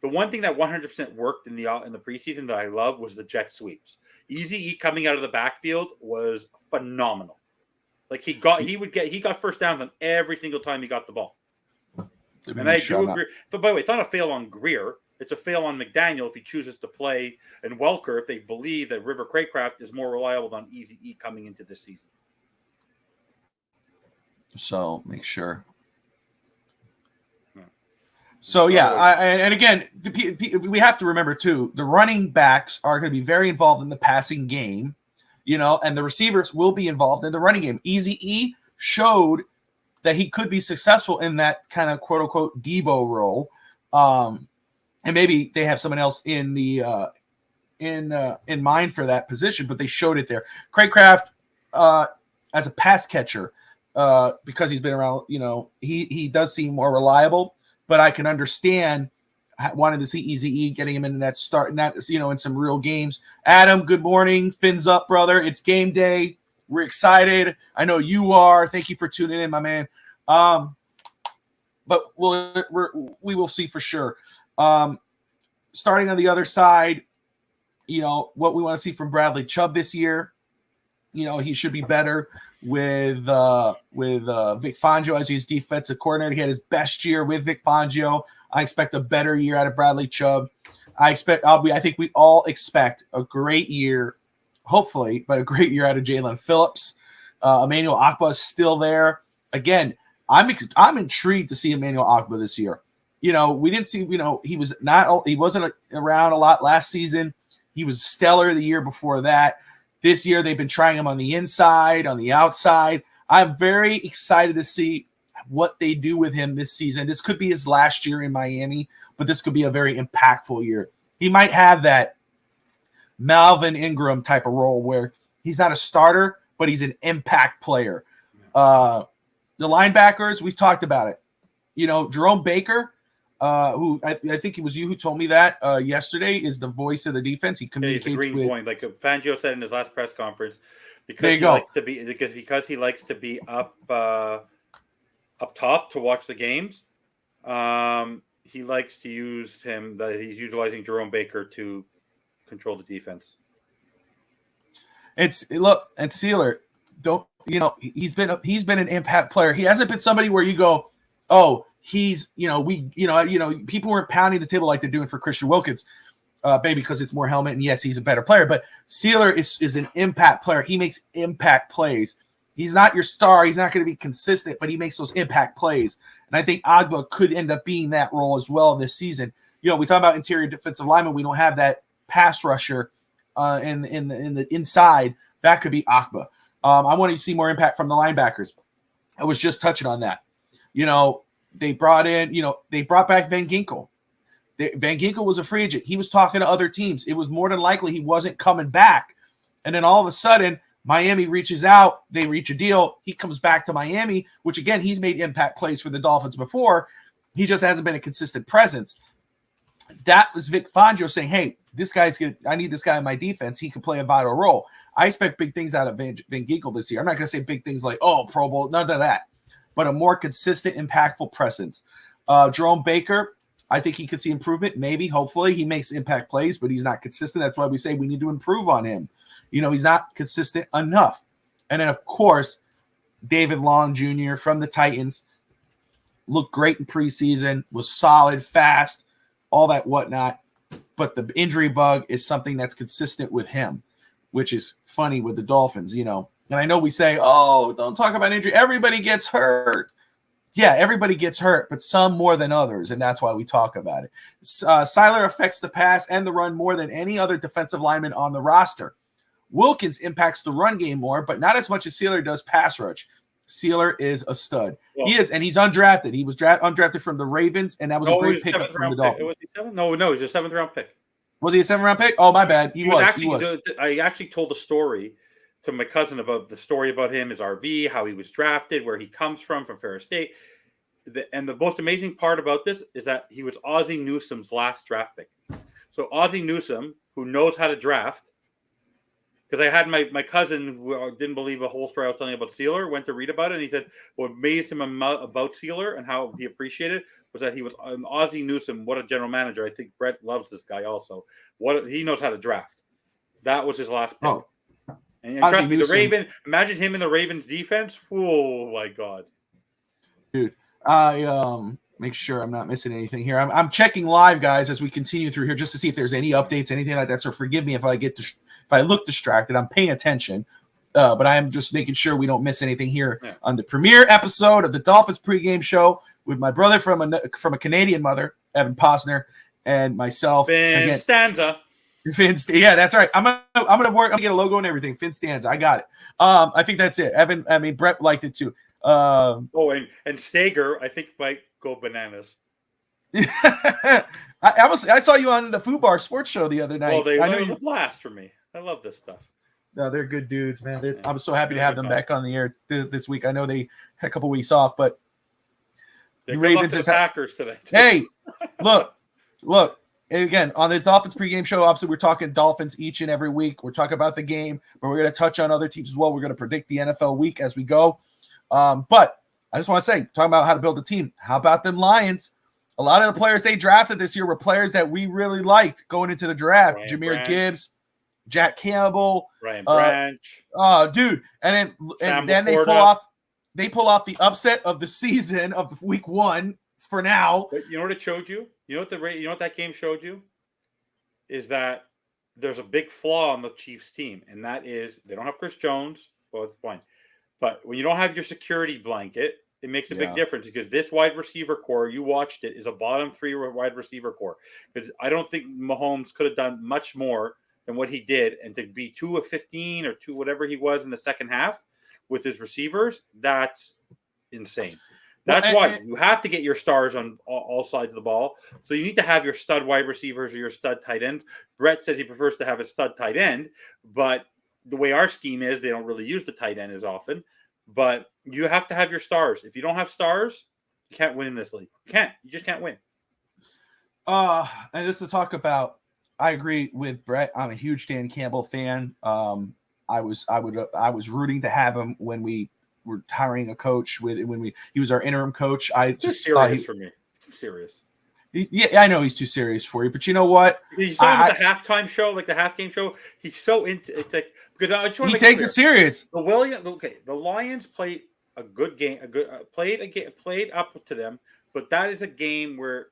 the one thing that 100% worked in the preseason that I love was the jet sweeps. Eze coming out of the backfield was phenomenal. Like he got first downs on every single time he got the ball. And I do agree. But by the way, it's not a fail on Greer. It's a fail on McDaniel if he chooses to play, and Welker if they believe that River Craycraft is more reliable than Eze coming into this season. So make sure. So and again, we have to remember too, the running backs are going to be very involved in the passing game, you know, and the receivers will be involved in the running game. Eze showed that he could be successful in that kind of quote unquote Debo role. And maybe they have someone else in the in mind for that position, but they showed it there. Craycraft, as a pass catcher, because he's been around, you know, he does seem more reliable. But I can understand wanting to see Eze getting him into that start, not, you know, in some real games. Adam, good morning. Fins up, brother. It's game day. We're excited. I know you are. Thank you for tuning in, my man. But we will see for sure. Starting on the other side, you know, what we want to see from Bradley Chubb this year. You know, he should be better with Vic Fangio as his defensive coordinator. He had his best year with Vic Fangio. I expect a better year out of Bradley Chubb. I think we all expect a great year, hopefully, but a great year out of Jalen Phillips. Emmanuel Ogbah is still there. Again, I'm intrigued to see Emmanuel Ogbah this year. You know, we didn't see, you know, he wasn't around a lot last season. He was stellar the year before that. This year, they've been trying him on the inside, on the outside. I'm very excited to see what they do with him this season. This could be his last year in Miami, but this could be a very impactful year. He might have that Melvin Ingram type of role where he's not a starter, but he's an impact player. The linebackers, we've talked about it. You know, Jerome Baker, who I think it was you who told me that yesterday, is the voice of the defense. He communicates he's a green with point, like Fangio said in his last press conference, because he likes to be up top to watch the games. He likes to use him. He's utilizing Jerome Baker to control the defense. And Sealer, don't, you know, he's been an impact player. He hasn't been somebody where you go, oh, he's, you know, people weren't pounding the table like they're doing for Christian Wilkins, maybe because it's more helmet, and yes, he's a better player. But Sealer is an impact player. He makes impact plays. He's not your star. He's not going to be consistent, but he makes those impact plays. And I think Ogbah could end up being that role as well this season. You know, we talk about interior defensive lineman. We don't have that pass rusher in the inside. That could be Ogbah. I want to see more impact from the linebackers. I was just touching on that. You know, They brought back Van Ginkel. Van Ginkel was a free agent. He was talking to other teams. It was more than likely he wasn't coming back. And then all of a sudden, Miami reaches out. They reach a deal. He comes back to Miami, which, again, he's made impact plays for the Dolphins before. He just hasn't been a consistent presence. That was Vic Fangio saying, hey, I need this guy in my defense. He can play a vital role. I expect big things out of Van Ginkel this year. I'm not going to say big things like, Pro Bowl, none of that, but a more consistent, impactful presence. Jerome Baker, I think he could see improvement. Maybe, hopefully, he makes impact plays, but he's not consistent. That's why we say we need to improve on him. He's not consistent enough. And then, of course, David Long Jr. from the Titans looked great in preseason, was solid, fast, all that whatnot. But the injury bug is something that's consistent with him, which is funny with the Dolphins, And I know we say, don't talk about injury. Everybody gets hurt. Yeah, everybody gets hurt, but some more than others, and that's why we talk about it. Seiler affects the pass and the run more than any other defensive lineman on the roster. Wilkins impacts the run game more, but not as much as Seiler does pass rush. Seiler is a stud. Well, he is, and he's undrafted. He was undrafted from the Ravens, and that was a great pickup from the Dolphins. Was he seven? No, he's a 7th-round pick. Was he a 7th-round pick? Oh, my bad. He was. I actually told a story to my cousin about the story about him, his RV, how he was drafted, where he comes from Ferris State. And the most amazing part about this is that he was Ozzie Newsome's last draft pick. So Ozzie Newsome, who knows how to draft, because I had my cousin who didn't believe a whole story I was telling about Seiler, went to read about it, and he said what amazed him about Seiler and how he appreciated was that he was Ozzie Newsome. What a general manager! I think Brett loves this guy also. He knows how to draft. That was his last pick. Oh. And trust me, imagine him in the Ravens defense. Oh my God, dude! I make sure I'm not missing anything here. I'm checking live, guys, as we continue through here, just to see if there's any updates, anything like that. So forgive me if I look distracted. I'm paying attention, but I am just making sure we don't miss anything here on the premiere episode of the Dolphins Pregame Show with my brother from a Canadian mother, Evan Posner, and myself. Finn Stanza. Yeah, that's right. I'm gonna get a logo and everything. Finn Stanza. I got it. I think that's it. Brett liked it too. And Stager, I think, might go bananas. I saw you on the Foo Bar Sports Show the other night. Well, it was a blast for me. I love this stuff. No, they're good dudes, man. I'm so happy to have them back on the air this week. I know they had a couple weeks off, but the Ravens is Packers today. Hey, look. And again, on the Dolphins Pregame Show, obviously we're talking Dolphins each and every week. We're talking about the game, but we're going to touch on other teams as well. We're going to predict the NFL week as we go. But I just want to say, talking about how to build a team, how about them Lions? A lot of the players they drafted this year were players that we really liked going into the draft. Jameer Gibbs, Jack Campbell, Ryan Branch. Dude. And then they pull off the upset of the season of week 1 for now. But you know what it showed you? You know what that game showed you? Is that there's a big flaw on the Chiefs team, and that is they don't have Chris Jones. Well, it's fine. But when you don't have your security blanket, it makes a big difference because this wide receiver core, you watched it, is a bottom 3 wide receiver core. Because I don't think Mahomes could have done much more than what he did. And to be 2 of 15 or 2, whatever he was in the second half with his receivers, that's insane. That's why you have to get your stars on all sides of the ball. So you need to have your stud wide receivers or your stud tight end. Brett says he prefers to have a stud tight end, but the way our scheme is, they don't really use the tight end as often. But you have to have your stars. If you don't have stars, you can't win in this league. You just can't win. And just to talk about, I agree with Brett. I'm a huge Dan Campbell fan. I was rooting to have him when we were hiring a coach. He was our interim coach. Too serious for me. Too serious. I know he's too serious for you, but you know what? He's so into the halftime show, like the half game show. He's so into it's like because I just want to he takes it serious. The Lions played a good game. Played up to them, but that is a game where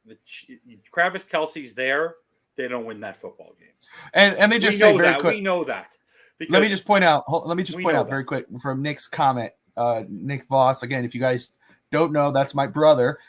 Travis Kelce's there. They don't win that football game. And let me just say very quick. We know that. Let me just point out. Very quick from Nick's comment. Nick Voss again. If you guys don't know, that's my brother.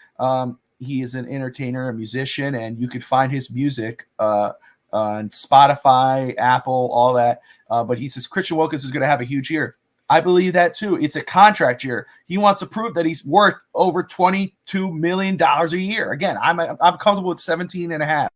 He is an entertainer, a musician, and you can find his music on Spotify, Apple, all that. But he says Christian Wilkins is going to have a huge year. I believe that too. It's a contract year. He wants to prove that he's worth over $22 million a year. Again, I'm comfortable with 17 and a half,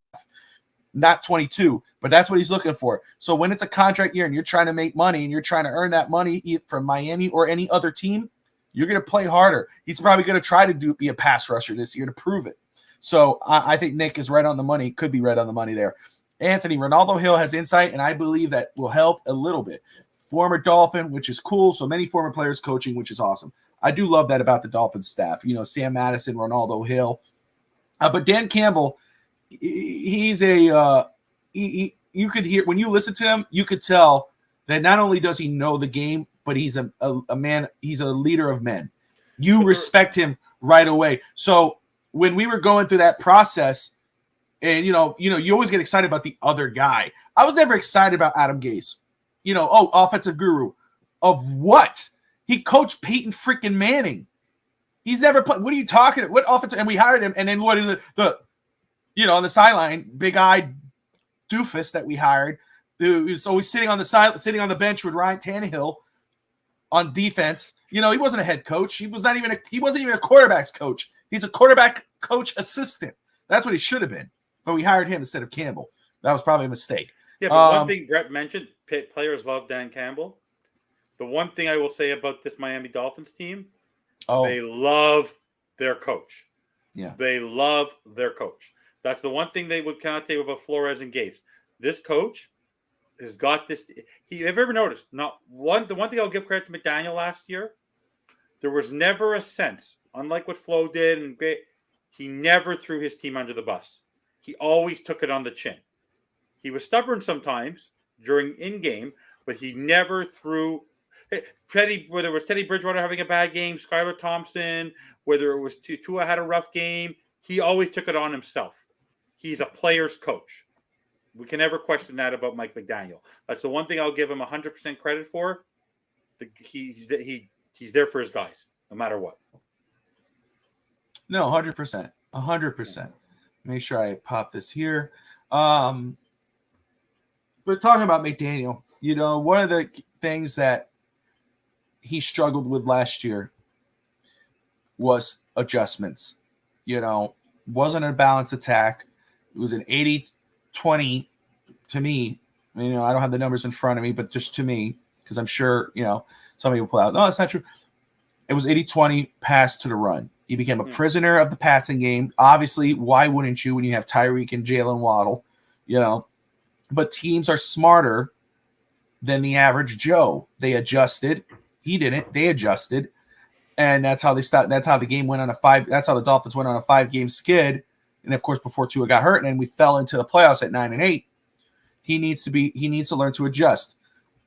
not 22, but that's what he's looking for. So when it's a contract year and you're trying to make money and you're trying to earn that money from Miami or any other team, you're going to play harder. He's probably going to try to be a pass rusher this year to prove it. So I think Nick is right on the money, could be right on the money there. Anthony, Ronaldo Hill has insight, and I believe that will help a little bit. Former Dolphin, which is cool. So many former players coaching, which is awesome. I do love that about the Dolphins staff. Sam Madison, Ronaldo Hill. But Dan Campbell, he's you could hear, when you listen to him, you could tell that not only does he know the game, but he's a man, he's a leader of men. You respect him right away. So when we were going through that process, and you always get excited about the other guy. I was never excited about Adam Gase. Offensive guru. Of what? He coached Peyton freaking Manning. He's never played. What are you talking about? What offensive? And we hired him. And then what is the on the sideline, big-eyed doofus that we hired, who's always sitting on the bench with Ryan Tannehill on defense. He wasn't a head coach. He wasn't even a quarterback's coach. He's a quarterback coach assistant. That's what he should have been. But we hired him instead of Campbell. That was probably a mistake. Yeah, but one thing Brett mentioned, players love Dan Campbell. The one thing I will say about this Miami Dolphins team, they love their coach. Yeah. They love their coach. That's the one thing they would cannot say about Flores and Gase. This coach has got this. Have you ever noticed? The one thing I'll give credit to McDaniel last year, there was never a sense, unlike what Flo did, and he never threw his team under the bus. He always took it on the chin. He was stubborn sometimes during in-game, but he never threw whether it was Teddy Bridgewater having a bad game, Skylar Thompson, whether it was Tua had a rough game, he always took it on himself. He's a player's coach. We can never question that about Mike McDaniel. That's the one thing I'll give him 100% credit for. He's there for his guys, no matter what. No, 100%. 100%. Make sure I pop this here. But talking about McDaniel, one of the things that he struggled with last year was adjustments. Wasn't a balanced attack. It was an 80-20 to me. I don't have the numbers in front of me, but just to me, because I'm sure, some people pull out, no, that's not true. It was 80-20 pass to the run. He became a prisoner of the passing game. Obviously, why wouldn't you when you have Tyreek and Jalen Waddle? But teams are smarter than the average Joe. They adjusted. He didn't. They adjusted. And that's how they started. That's how the game went on that's how the Dolphins went on a 5-game skid. And of course, before Tua got hurt, and we fell into the playoffs at 9-8. He needs to learn to adjust.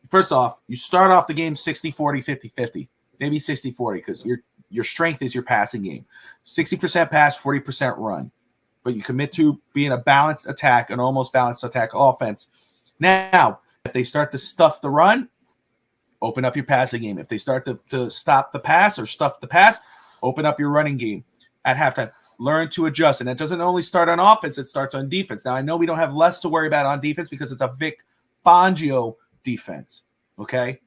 First off, you start off the game 60-40, 50-50, maybe 60-40, because your strength is your passing game. 60% pass, 40% run. But you commit to being a balanced attack, an almost balanced attack offense. Now, if they start to stuff the run, open up your passing game. If they start to stop the pass or stuff the pass, open up your running game at halftime. Learn to adjust. And that doesn't only start on offense, it starts on defense. Now, I know we don't have less to worry about on defense because it's a Vic Fangio defense, okay?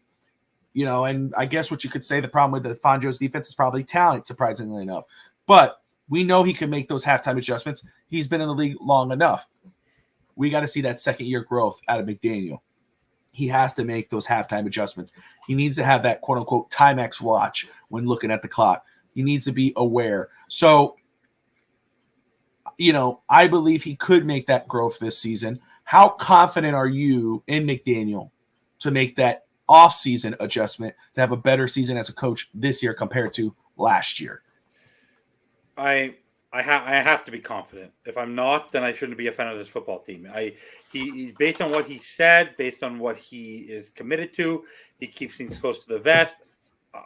And I guess what you could say the problem with the Fangio's defense is probably talent, surprisingly enough. But we know he can make those halftime adjustments. He's been in the league long enough. We got to see that second-year growth out of McDaniel. He has to make those halftime adjustments. He needs to have that quote-unquote Timex watch when looking at the clock. He needs to be aware. So, I believe he could make that growth this season. How confident are you in McDaniel to make that off-season adjustment to have a better season as a coach this year compared to last year? I have to be confident. If I'm not, then I shouldn't be a fan of this football team. He based on what he said, based on what he is committed to, he keeps things close to the vest.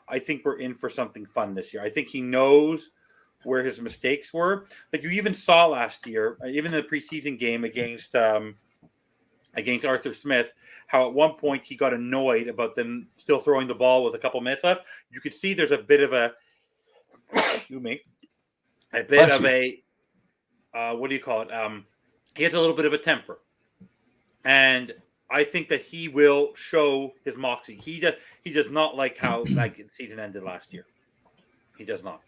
I think we're in for something fun this year. I think he knows where his mistakes were. Like you even saw last year, even in the preseason game against Arthur Smith, how at one point he got annoyed about them still throwing the ball with a couple minutes left. You could see there's a bit of a what do you call it? He has a little bit of a temper. And I think that he will show his moxie. He does not like how that season ended last year. He does not.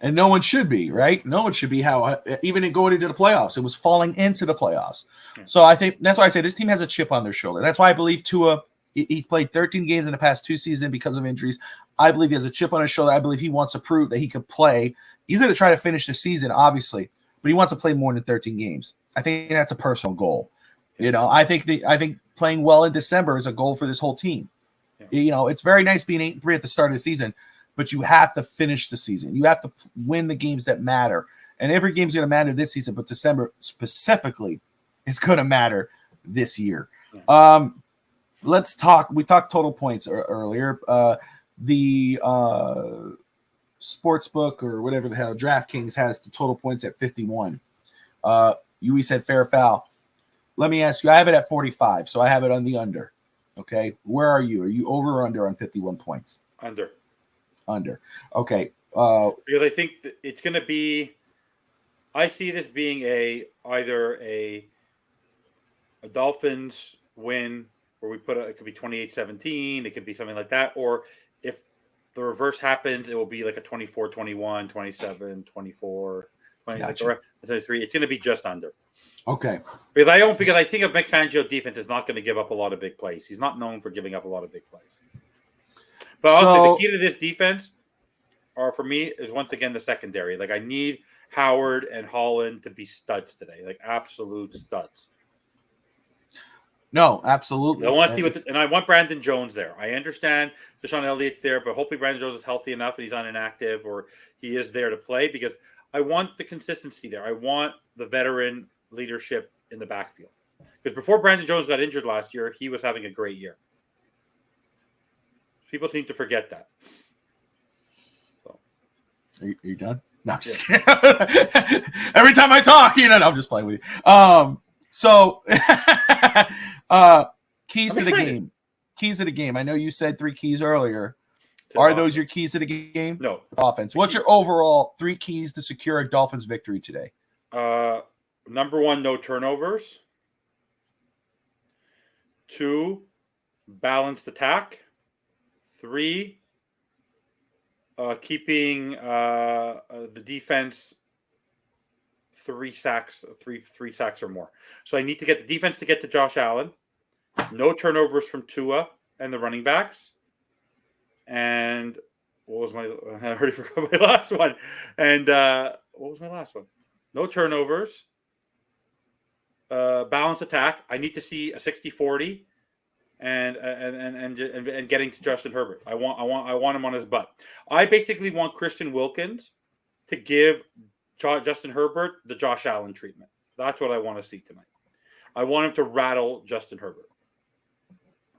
And no one should be, right? No one should be how, even going into the playoffs, it was falling into the playoffs. So I think that's why I say this team has a chip on their shoulder. That's why I believe Tua, he played 13 games in the past 2 seasons because of injuries. I believe he has a chip on his shoulder. I believe he wants to prove that he can play. He's going to try to finish the season, obviously, but he wants to play more than 13 games. I think that's a personal goal. I think playing well in December is a goal for this whole team. Yeah. It's very nice being 8-3 at the start of the season, but you have to finish the season. You have to win the games that matter. And every game's going to matter this season, but December specifically is going to matter this year. Yeah. Let's talk. We talked total points earlier. The Sportsbook or whatever the hell, DraftKings has the total points at 51. We said fair foul. Let me ask you, I have it at 45, so I have it on the under. Okay. Where are you? Are you over or under on 51 points? Under. Okay. Because I think it's going to be, I see this being either a Dolphins win where we put it could be 28-17, it could be something like that, or if the reverse happens, it will be like a 24-21, 27-24, 23. It's going to be just under. Okay. Because I think of McFangio's defense is not going to give up a lot of big plays. He's not known for giving up a lot of big plays. But honestly, the key to this defense, for me, is once again the secondary. Like I need Howard and Holland to be studs today, like absolute studs. No, absolutely. I want to see and I want Brandon Jones there. I understand Deshaun Elliott's there, but hopefully Brandon Jones is healthy enough and he's not inactive or he is there to play because I want the consistency there. I want the veteran leadership in the backfield. Because before Brandon Jones got injured last year, he was having a great year. People seem to forget that. So, are you done? No, I'm just kidding. Every time I talk, I'm just playing with you. So, keys to the game. Keys to the game. I know you said 3 keys earlier. Are those your keys to the game? No. Offense. What's your overall 3 keys to secure a Dolphins victory today? Number 1, no turnovers. 2, balanced attack. 3, keeping the defense 3 sacks or more. So I need to get the defense to get to Josh Allen. No turnovers from Tua and the running backs. And what was I already forgot my last one. And what was my last one? No turnovers. Balanced attack. I need to see a 60-40 and getting to Justin Herbert. I want him on his butt. I basically want Christian Wilkins to give Justin Herbert the Josh Allen treatment. That's what I want to see tonight. I want him to rattle Justin Herbert.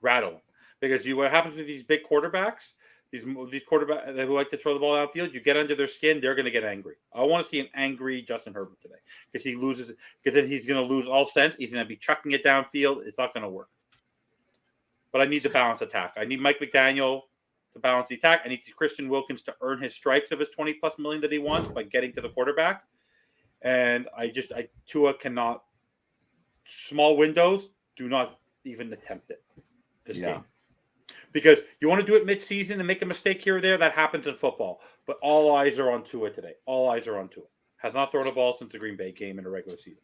Rattle him. Because what happens with these big quarterbacks, these quarterbacks who like to throw the ball downfield, you get under their skin, they're going to get angry. I want to see an angry Justin Herbert today because then he's going to lose all sense. He's going to be chucking it downfield. It's not going to work. But I need the balanced attack. I need Mike McDaniel to balance the attack. I need Christian Wilkins to earn his stripes of his $20+ million that he wants by getting to the quarterback. And Tua cannot, small windows, do not even attempt it this game. Because you want to do it mid-season and make a mistake here or there, that happens in football. But all eyes are on Tua today. All eyes are on Tua. Has not thrown a ball since the Green Bay game in a regular season.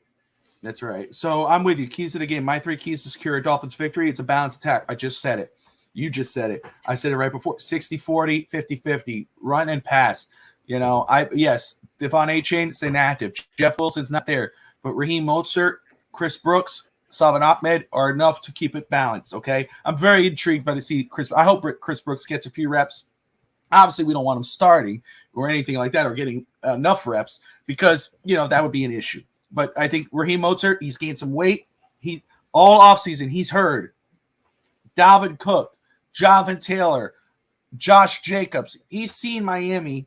That's right. So I'm with you. Keys to the game. My 3 keys to secure a Dolphins victory. It's a balanced attack. I just said it. You just said it. I said it right before. 60-40, 50-50. Run and pass. Devon Achane's inactive. Jeff Wilson's not there. But Raheem Mostert, Chris Brooks, Salvon Ahmed are enough to keep it balanced, okay? I'm very intrigued by to see Chris. I hope Chris Brooks gets a few reps. Obviously, we don't want him starting or anything like that or getting enough reps because, that would be an issue. But I think Raheem Mostert, he's gained some weight. He all offseason, he's heard Dalvin Cook, Jonathan Taylor, Josh Jacobs. He's seen Miami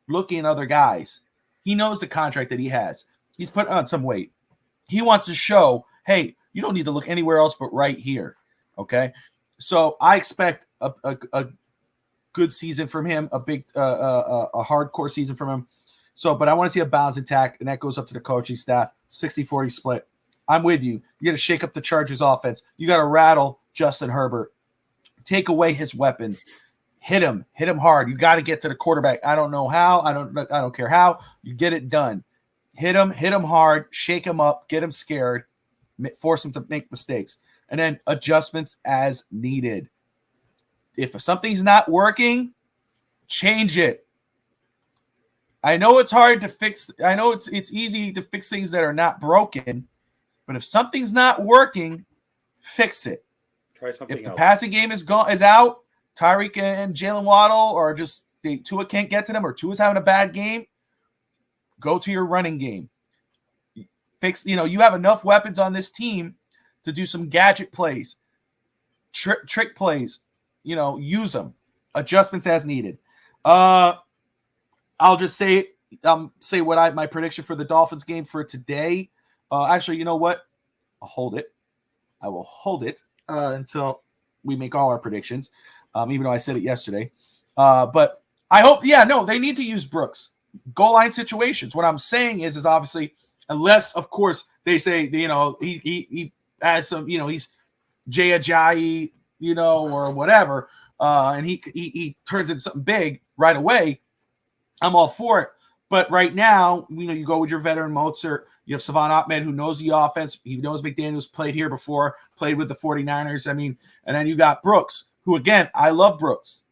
looking at other guys. He knows the contract that he has. He's put on some weight. He wants to show, hey, you don't need to look anywhere else but right here, okay? So I expect a good season from him, a hardcore season from him. So, but I want to see a balanced attack, and that goes up to the coaching staff. 60-40 split. I'm with you. You got to shake up the Chargers offense. You got to rattle Justin Herbert. Take away his weapons. Hit him hard. You got to get to the quarterback. I don't know how. I don't care how. You get it done. Hit him hard, shake him up, get him scared, force him to make mistakes, and then adjustments as needed. If something's not working, change it. I know it's hard to fix. I know it's easy to fix things that are not broken, but if something's not working, fix it. Try something If the else. passing game is out, Tyreek and Jalen Waddle, or just Tua can't get to them, or Tua's having a bad game, go to your running game. You have enough weapons on this team to do some gadget plays, trick plays. Use them. Adjustments as needed. I'll just say what my prediction for the Dolphins game for today. Actually, you know what? I'll hold it. I will hold it until we make all our predictions, even though I said it yesterday. But I hope, they need to use Brooks. Goal line situations. What I'm saying is obviously, unless, of course, they say, he has some, he's Jay Ajayi, or whatever, and he turns into something big right away, I'm all for it. But right now, you go with your veteran Mozart. You have Savon Ahmed, who knows the offense. He knows McDaniel's played here before, played with the 49ers. And then you got Brooks, who, again, I love Brooks.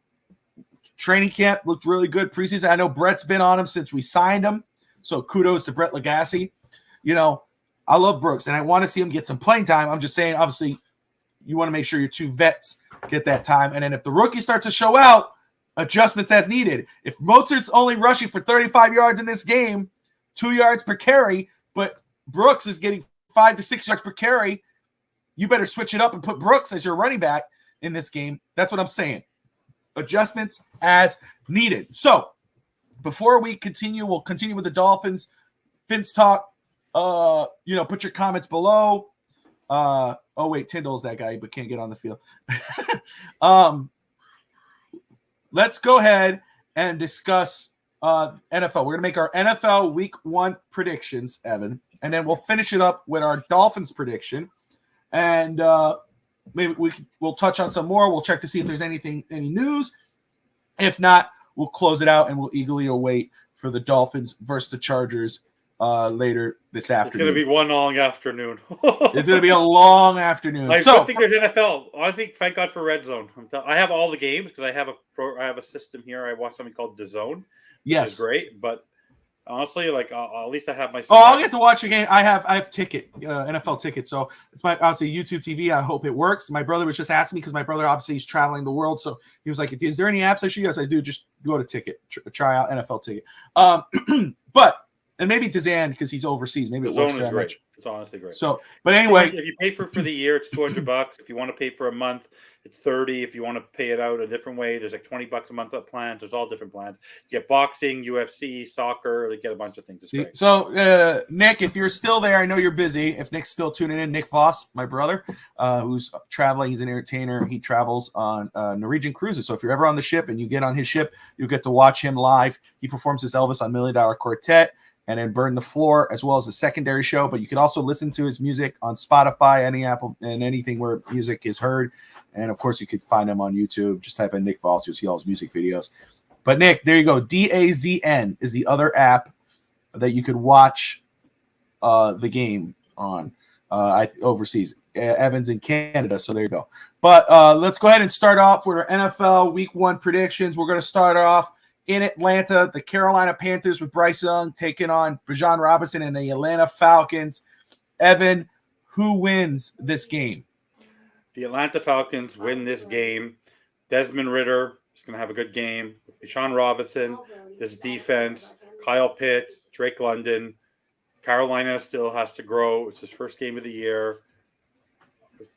Training camp looked really good preseason. I know Brett's been on him since we signed him. So kudos to Brett Lagasse. I love Brooks, and I want to see him get some playing time. I'm just saying, obviously, you want to make sure your two vets get that time. And then if the rookies start to show out, adjustments as needed. If Mozart's only rushing for 35 yards in this game, 2 yards per carry, but Brooks is getting 5 to 6 yards per carry, you better switch it up and put Brooks as your running back in this game. That's what I'm saying. Adjustments as needed. So before we continue, we'll continue with the Dolphins. Vince talk. Put your comments below. Tyndall's that guy, but can't get on the field. Let's go ahead and discuss NFL. We're going to make our NFL Week 1 predictions, Evan, and then we'll finish it up with our Dolphins prediction. And maybe we'll touch on some more. We'll check to see if there's any news. If not, we'll close it out, and we'll eagerly await for the Dolphins versus the Chargers later this afternoon. It's going to be one long afternoon. It's going to be a long afternoon. I don't think there's NFL. I think, thank God for Red Zone. I have all the games because I have a system here. I watch something called DAZN. Which is great, but honestly, at least I have my. I'll get to watch a game. I have ticket, NFL ticket. So it's my obviously YouTube TV. I hope it works. My brother was just asking me because my brother obviously he's traveling the world, so he was like, "Is there any apps I should use?" I do. Just go to ticket, try out NFL ticket. And maybe DAZN because he's overseas. Maybe it works DAZN is great. It's honestly great. So, but anyway, if you pay for the year, it's $200. If you want to pay for a month, it's $30. If you want to pay it out a different way, there's like $20 a month up plans. There's all different plans. You get boxing, UFC, soccer. You get a bunch of things. It's great. So, Nick, if you're still there, I know you're busy. If Nick's still tuning in, Nick Voss, my brother, who's traveling, he's an entertainer. He travels on Norwegian cruises. So if you're ever on the ship and you get on his ship, you'll get to watch him live. He performs as Elvis on $1 Million Quartet and then Burn the Floor, as well as a secondary show. But you can also listen to his music on Spotify, any Apple, and anything where music is heard. And, of course, you could find him on YouTube. Just type in Nick Voss. You'll see all his music videos. But, Nick, there you go. DAZN is the other app that you could watch the game on overseas. Evan's in Canada, so there you go. But let's go ahead and start off with our NFL Week 1 predictions. We're going to start off in Atlanta, the Carolina Panthers with Bryce Young taking on Bijan Robinson and the Atlanta Falcons. Evan, who wins this game? The Atlanta Falcons win this game. Desmond Ridder is going to have a good game. Bijan Robinson, this defense, Kyle Pitts, Drake London. Carolina still has to grow. It's his first game of the year.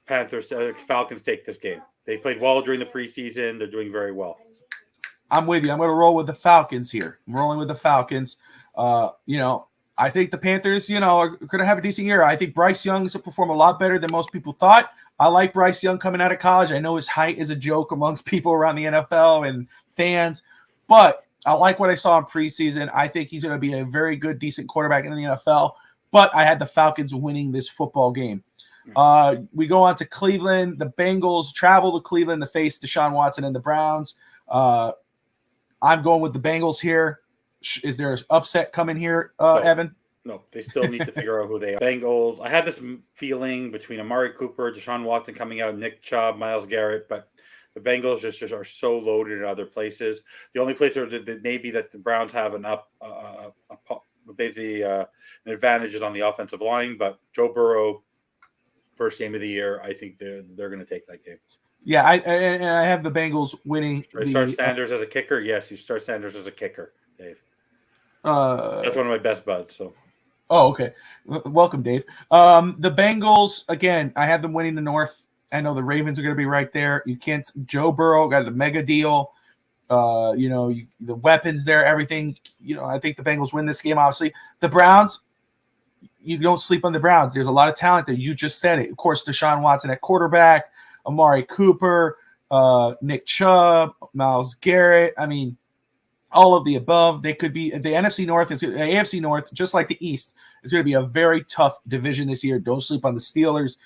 Falcons take this game. They played well during the preseason. They're doing very well. I'm with you. I'm going to roll with the Falcons here. I'm rolling with the Falcons. I think the Panthers, are going to have a decent year. I think Bryce Young is going to perform a lot better than most people thought. I like Bryce Young coming out of college. I know his height is a joke amongst people around the NFL and fans, but I like what I saw in preseason. I think he's going to be a very good, decent quarterback in the NFL. but I had the Falcons winning this football game. We go on to Cleveland. The Bengals travel to Cleveland to face Deshaun Watson and the Browns. I'm going with the Bengals here. Is there an upset coming here, Evan? No, they still need to figure out who they are. Bengals. I had this feeling between Amari Cooper, Deshaun Watson coming out, Nick Chubb, Myles Garrett, but the Bengals just are so loaded in other places. The only place that maybe that the Browns have an advantage is on the offensive line, but Joe Burrow, first game of the year, I think they're going to take that game. Yeah, I have the Bengals winning. Should I start Sanders as a kicker? Yes, you start Sanders as a kicker, Dave. That's one of my best buds. So. Oh, okay. Welcome, Dave. The Bengals, again, I have them winning the North. I know the Ravens are going to be right there. You can't. Joe Burrow got a mega deal. The weapons there, everything. I think the Bengals win this game. Obviously, the Browns. You don't sleep on the Browns. There's a lot of talent there. You just said it. Of course, Deshaun Watson at quarterback, Amari Cooper, Nick Chubb, Myles Garrett. I mean, all of the above. They could be the NFC North is the AFC North, just like the East. It's going to be a very tough division this year. Don't sleep on the Steelers.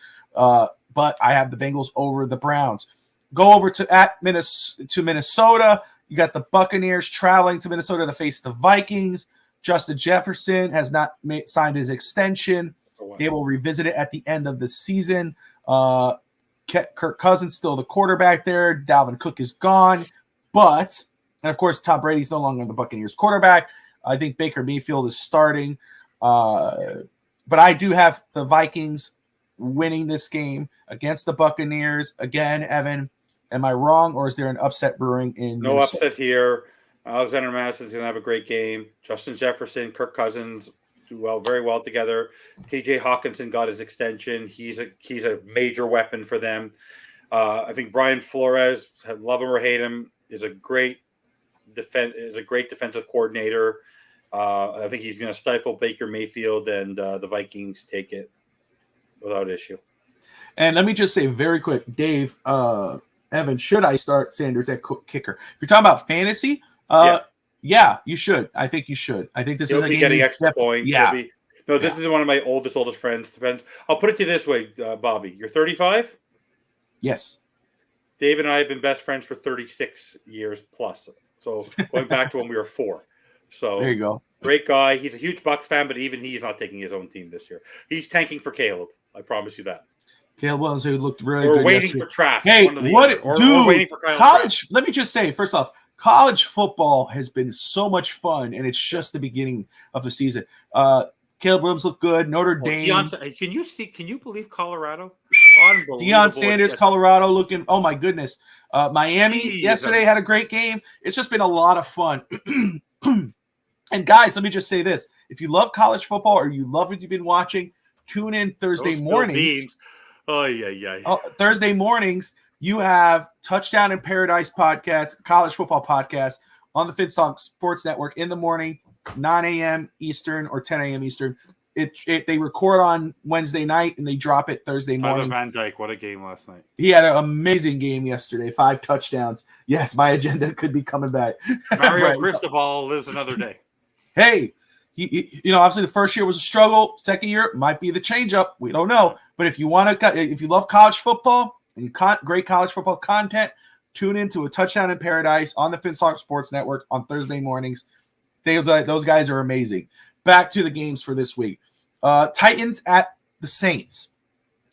But I have the Bengals over the Browns. Go over to Minnesota. You got the Buccaneers traveling to Minnesota to face the Vikings. Justin Jefferson has not signed his extension. Oh, wow. They will revisit it at the end of the season. Kirk Cousins still the quarterback there. Dalvin Cook is gone. And of course, Tom Brady's no longer the Buccaneers quarterback. I think Baker Mayfield is starting. But I do have the Vikings winning this game against the Buccaneers. Again, Evan, am I wrong, or is there an upset brewing in No Minnesota? upset here. Alexander Madison's going to have a great game. Justin Jefferson, Kirk Cousins do very well together. TJ Hawkinson got his extension. He's a major weapon for them. I think Brian Flores, love him or hate him, is a great defensive coordinator. I think he's going to stifle Baker Mayfield, and the Vikings take it without issue. And let me just say very quick, Dave, Evan, should I start Sanders at kicker? If you're talking about fantasy, yeah, you should. I think you should. I think He'll be getting extra points. Yeah. This is one of my oldest friends. I'll put it to you this way, Bobby. You're 35? Yes. Dave and I have been best friends for 36 years plus. So going back to when we were 4. So there you go. Great guy. He's a huge Bucs fan, but even he's not taking his own team this year. He's tanking for Caleb. I promise you that. Caleb Williams, who looked really good. We're waiting yesterday. for Trask. Hey, We're waiting for Kyle college. Trask. Let me just say, first off, college football has been so much fun, and it's just the beginning of the season. Caleb Williams looked good. Notre Dame. Can you believe Colorado? Deion Sanders, Colorado looking. Oh my goodness. Miami yesterday had a great game. It's just been a lot of fun. And guys, let me just say this: if you love college football or you love what you've been watching, tune in Thursday mornings. Thursday mornings, you have Touchdown in Paradise podcast, college football podcast on the Finstock Sports Network in the morning, 9 a.m. Eastern or 10 a.m. Eastern. They record on Wednesday night and they drop it Thursday morning. Van Dyke, what a game last night. He had an amazing game yesterday, 5 touchdowns. Yes, my agenda could be coming back. Mario Cristobal lives another day. Hey, obviously the first year was a struggle. Second year might be the change up. We don't know. But if you love college football and great college football content, tune into a Touchdown in Paradise on the Finstock Sports Network on Thursday mornings. Those guys are amazing. Back to the games for this week. Titans at the Saints.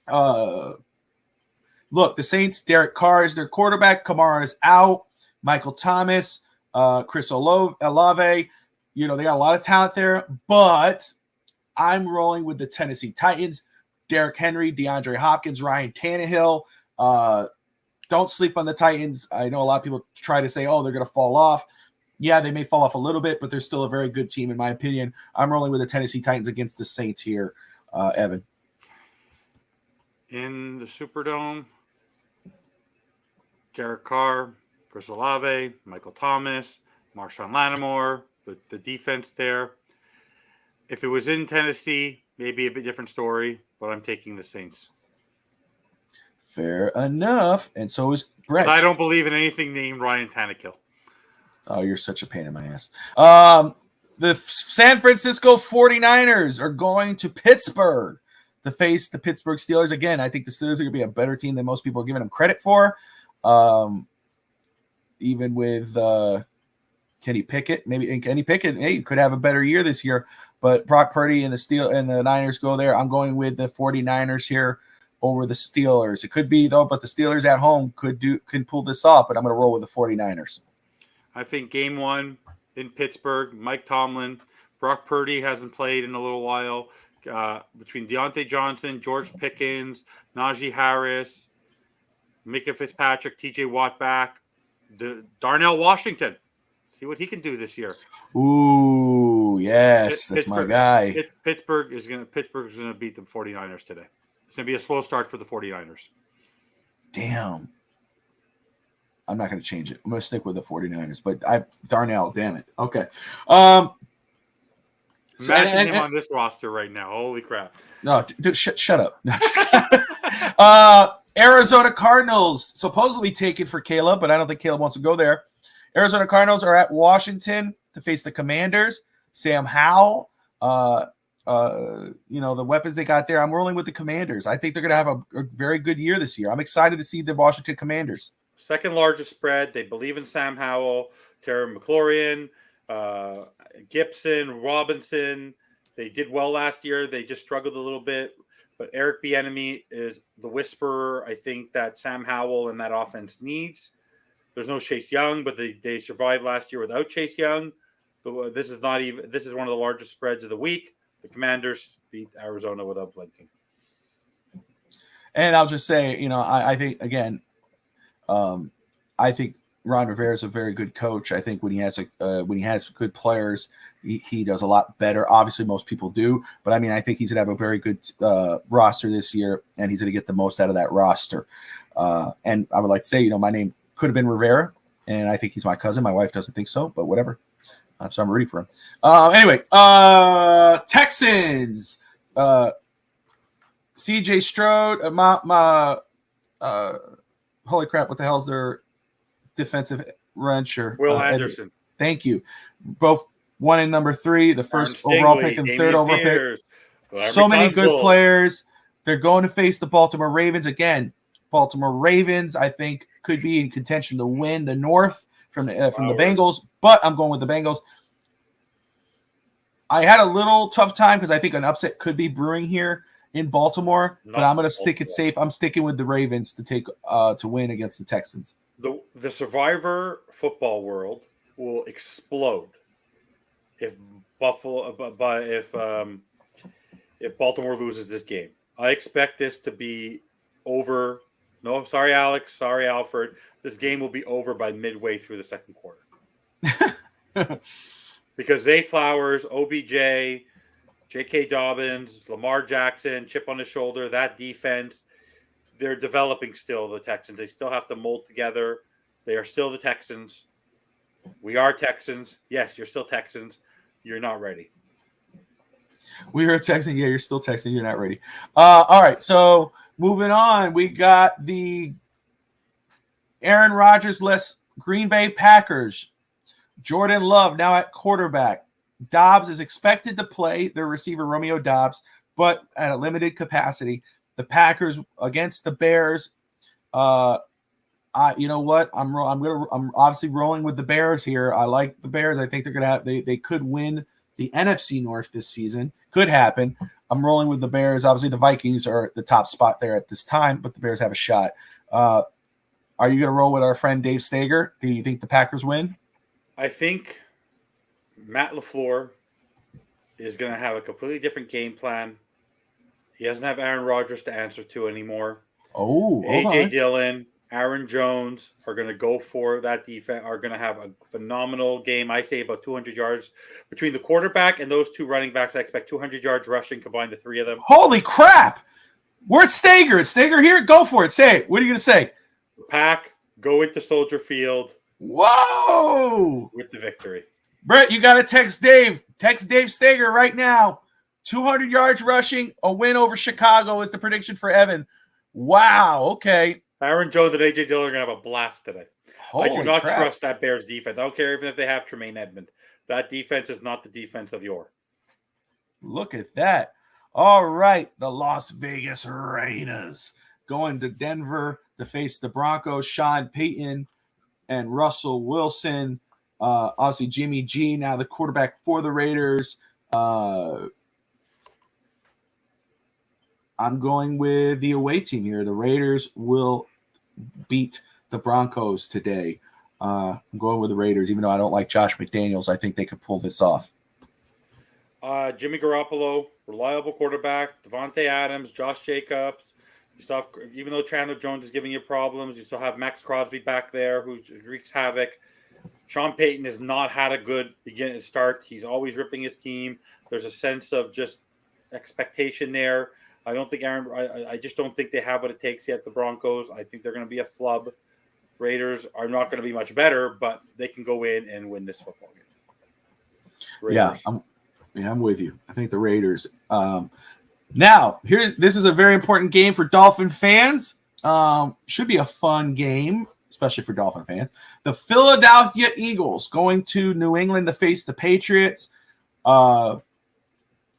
Look, the Saints, Derek Carr is their quarterback. Kamara is out. Michael Thomas, Chris Olave. They got a lot of talent there, but I'm rolling with the Tennessee Titans. Derrick Henry, DeAndre Hopkins, Ryan Tannehill. Don't sleep on the Titans. I know a lot of people try to say, oh, they're going to fall off. Yeah, they may fall off a little bit, but they're still a very good team, in my opinion. I'm rolling with the Tennessee Titans against the Saints here, Evan. In the Superdome, Derek Carr, Chris Olave, Michael Thomas, Marshawn Lattimore, the defense there. If it was in Tennessee, maybe a bit different story, but I'm taking the Saints. Fair enough. And so is Brett. But I don't believe in anything named Ryan Tannehill. Oh, you're such a pain in my ass. The San Francisco 49ers are going to Pittsburgh to face the Pittsburgh Steelers. Again, I think the Steelers are going to be a better team than most people are giving them credit for. Even with Kenny Pickett, hey, could have a better year this year. But Brock Purdy and the Niners go there. I'm going with the 49ers here over the Steelers. It could be, though, but the Steelers at home can pull this off, but I'm going to roll with the 49ers. I think game one in Pittsburgh, Mike Tomlin, Brock Purdy hasn't played in a little while. Between Deontay Johnson, George Pickens, Najee Harris, Micah Fitzpatrick, TJ Watt back, Darnell Washington. See what he can do this year. Ooh, yes, that's my guy. Pittsburgh is gonna beat the 49ers today. It's gonna be a slow start for the 49ers. Damn. I'm not gonna change it. I'm gonna stick with the 49ers, but Darnell, damn it. Okay. Imagine him on this roster right now. Holy crap. No, dude, shut up. No, Arizona Cardinals, supposedly taken for Caleb, but I don't think Caleb wants to go there. Arizona Cardinals are at Washington to face the Commanders. Sam Howell, the weapons they got there. I'm rolling with the Commanders. I think they're going to have a very good year this year. I'm excited to see the Washington Commanders. Second largest spread. They believe in Sam Howell, Terry McLaurin, Gibson, Robinson. They did well last year. They just struggled a little bit. But Eric Bieniemy is the whisperer, I think, that Sam Howell and that offense needs. There's no Chase Young, but they survived last year without Chase Young. But this is one of the largest spreads of the week. The Commanders beat Arizona without blinking. And I'll just say, I think, again, I think Ron Rivera is a very good coach. I think when he has good players, he does a lot better. Obviously, most people do, but I think he's gonna have a very good roster this year, and he's gonna get the most out of that roster. And I would like to say, my name could have been Rivera, and I think he's my cousin. My wife doesn't think so, but whatever. So I'm rooting for him. Anyway, Texans. CJ Stroud. Holy crap! What the hell's their defensive wrencher? Will Anderson. Thank you. Both one and number 3, the first overall pick and third overall pick. So many good players. They're going to face the Baltimore Ravens again. Baltimore Ravens, I think, could be in contention to win the North from the Bengals, but I'm going with the Bengals. I had a little tough time because I think an upset could be brewing here in Baltimore, but I'm going to stick it safe. I'm sticking with the Ravens to win against the Texans. The Survivor football world will explode if Baltimore loses this game. I expect this to be over. No, sorry, Alex. Sorry, Alfred. This game will be over by midway through the second quarter. Because Zay Flowers, OBJ, J.K. Dobbins, Lamar Jackson, chip on his shoulder, that defense, they're developing still, the Texans. They still have to mold together. They are still the Texans. We are Texans. Yes, you're still Texans. You're not ready. We are Texans. Yeah, you're still Texans. You're not ready. All right, so moving on, we got the Aaron Rodgers-less Green Bay Packers. Jordan Love now at quarterback. Dobbs is expected to play, their receiver Romeo Dobbs, but at a limited capacity. The Packers against the Bears. You know what? I'm obviously rolling with the Bears here. I like the Bears. I think they're gonna have they could win the NFC North this season. Could happen. I'm rolling with the Bears. Obviously, the Vikings are at the top spot there at this time, but the Bears have a shot. Are you gonna roll with our friend Dave Stager? Do you think the Packers win? I think Matt LaFleur is going to have a completely different game plan. He doesn't have Aaron Rodgers to answer to anymore. Oh, A.J. Dillon, Aaron Jones are going to go for that defense, are going to have a phenomenal game. I say about 200 yards between the quarterback and those two running backs. I expect 200 yards rushing combined, the three of them. Holy crap! Where's Stager? Is Stager here? Go for it. Say it. What are you going to say? The Pack go into Soldier Field. Whoa! With the victory. Brett, you got to text Dave. Text Dave Stager right now. 200 yards rushing, a win over Chicago is the prediction for Evan. Wow, okay. Aaron Jones and A.J. Dillon are going to have a blast today. Holy I do not crap. trust that Bears defense. I don't care even if they have Tremaine Edmonds. That defense is not the defense of yore. Look at that. All right, the Las Vegas Raiders going to Denver to face the Broncos. Sean Payton and Russell Wilson. Obviously, Jimmy G now the quarterback for the Raiders. I'm going with the away team here. The Raiders will beat the Broncos today. I'm going with the Raiders, even though I don't like Josh McDaniels. I think they could pull this off. Jimmy Garoppolo, reliable quarterback. Devontae Adams, Josh Jacobs. Even though Chandler Jones is giving you problems, you still have Max Crosby back there who wreaks havoc. Sean Payton has not had a good start. He's always ripping his team. There's a sense of just expectation there. I just don't think they have what it takes yet, the Broncos. I think they're going to be a flub. Raiders are not going to be much better, but they can go in and win this football game. Raiders. I'm with you. I think the Raiders. Now, this is a very important game for Dolphin fans. Should be a fun game, especially for Dolphin fans. The Philadelphia Eagles going to New England to face the Patriots.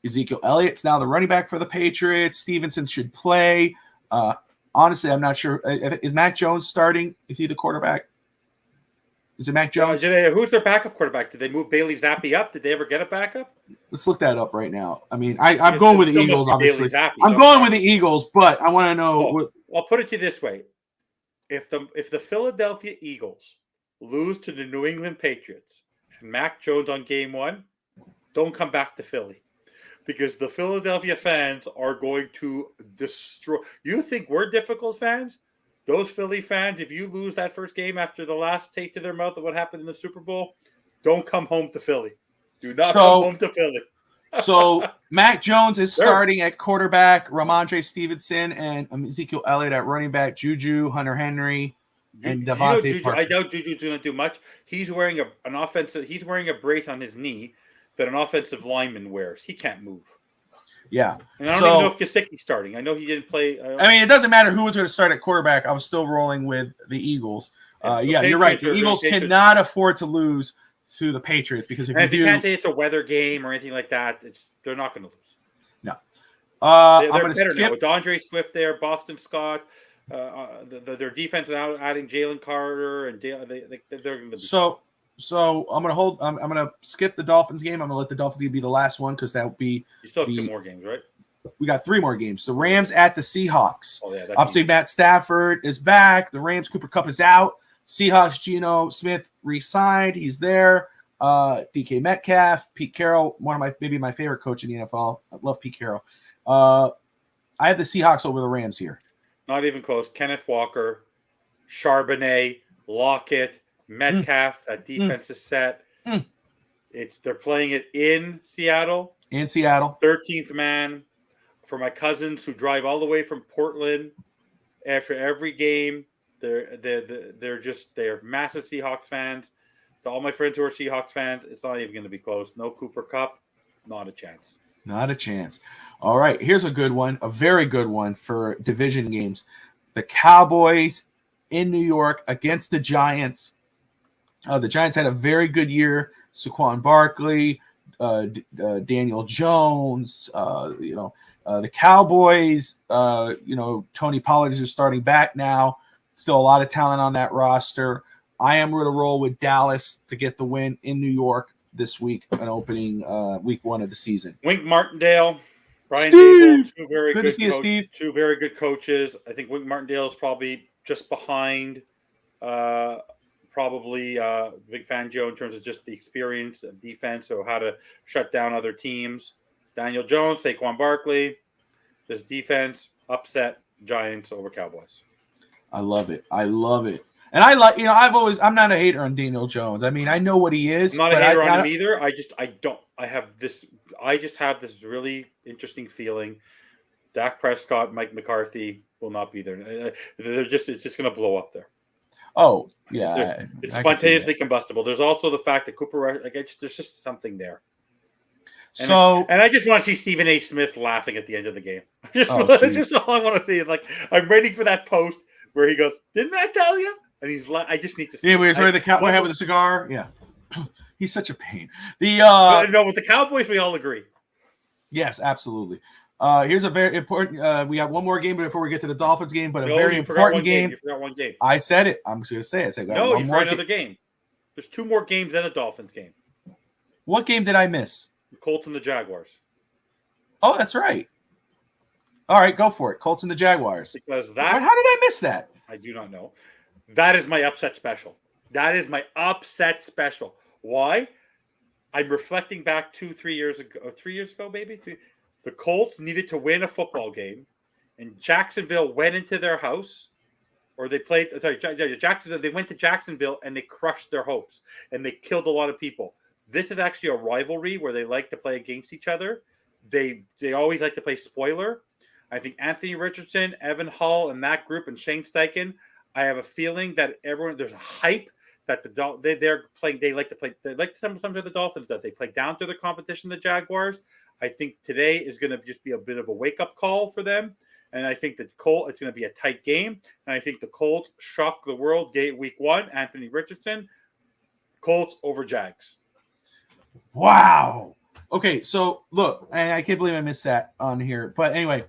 Ezekiel Elliott's now the running back for the Patriots. Stevenson should play. Honestly, I'm not sure. Is Mac Jones starting? Is he the quarterback? Is it Mac Jones? Who's their backup quarterback? Did they move Bailey Zappi up? Did they ever get a backup? Let's look that up right now. I mean, I'm going with the Eagles, obviously. I'm going with the Eagles, but I want to know. I'll put it to you this way. If the Philadelphia Eagles lose to the New England Patriots and Mac Jones on game 1, don't come back to Philly. Because the Philadelphia fans are going to destroy. You think we're difficult fans? Those Philly fans, if you lose that first game after the last taste of their mouth of what happened in the Super Bowl, don't come home to Philly. Do not come home to Philly. So Mac Jones is starting at quarterback, Ramondre Stevenson and Ezekiel Elliott at running back, Juju, Hunter Henry, and Devontae Parker. I doubt Juju's going to do much. He's wearing He's wearing a brace on his knee that an offensive lineman wears. He can't move. Yeah. And I don't even know if Gesicki's starting. I know he didn't play. I mean, it doesn't matter who was going to start at quarterback. I was still rolling with the Eagles. You're right. The Eagles cannot afford to lose to the Patriots because if you can't say it's a weather game or anything like that, they're not going to lose. No. I'm going to skip now. With DeAndre Swift there, Boston Scott, their defense without adding Jalen Carter, and they're going to be So I'm gonna skip the Dolphins game. I'm gonna let the Dolphins game be the last one because that would be. You still have 2 more games, right? We got 3 more games. The Rams at the Seahawks. Oh yeah. Obviously, Matt Stafford is back. The Rams, Cooper Kupp is out. Seahawks, Geno Smith re-signed. He's there. DK Metcalf, Pete Carroll, maybe my favorite coach in the NFL. I love Pete Carroll. I have the Seahawks over the Rams here. Not even close. Kenneth Walker, Charbonnet, Lockett. Metcalf, that defense is set. They're playing it in Seattle. 13th man for my cousins who drive all the way from Portland after every game. They're massive Seahawks fans. To all my friends who are Seahawks fans, it's not even going to be close. No Cooper Kupp, not a chance. Not a chance. All right, here's a good one, a very good one for division games. The Cowboys in New York against the Giants. The Giants had a very good year. Saquon Barkley, Daniel Jones, the Cowboys, Tony Pollard is starting back now. Still a lot of talent on that roster. I am going to roll with Dallas to get the win in New York this week, an opening week 1 of the season. Wink Martindale, Brian Steve! Dable, good to see you, Steve. 2 very good coaches. I think Wink Martindale is probably just behind Big Fangio in terms of just the experience of defense or how to shut down other teams. Daniel Jones, Saquon Barkley. This defense upset Giants over Cowboys. I love it. And I'm not a hater on Daniel Jones. I mean, I know what he is. I'm not a hater on him either. I just have this really interesting feeling. Dak Prescott, Mike McCarthy will not be there. It's just going to blow up there. Oh, yeah. It's spontaneously combustible. There's also the fact that Cooper, there's just something there. And I just want to see Stephen A. Smith laughing at the end of the game. Just all I want to see is I'm waiting for that post where he goes, "Didn't I tell you?" And I just need to see. Yeah, he's wearing the cowboy hat with a cigar. Yeah. He's such a pain. No, with the Cowboys, we all agree. Yes, absolutely. Here's a very important. We have one more game before we get to the Dolphins game, but a very important game. You forgot one game. I said it. I'm just going to say it. I said, no, you forgot another game. There's 2 more games than the Dolphins game. What game did I miss? The Colts and the Jaguars. Oh, that's right. All right, go for it. Colts and the Jaguars. Because that. How did I miss that? I do not know. That is my upset special. That is my upset special. Why? I'm reflecting back 3 years ago. 3 years ago, maybe. The Colts needed to win a football game, and Jacksonville went into their house, or they played. Sorry, Jacksonville. They went to Jacksonville and they crushed their hopes, and they killed a lot of people. This is actually a rivalry where they like to play against each other. They always like to play spoiler. I think Anthony Richardson, Evan Hull, and that group, and Shane Steichen. I have a feeling that there's a hype that they're playing. They like to play. They like sometimes the Dolphins does. They play down to the competition. The Jaguars. I think today is going to just be a bit of a wake up call for them, and I think that it's going to be a tight game. And I think the Colts shock the world. Week 1, Anthony Richardson, Colts over Jags. Wow. Okay, so look, and I can't believe I missed that on here, but anyway.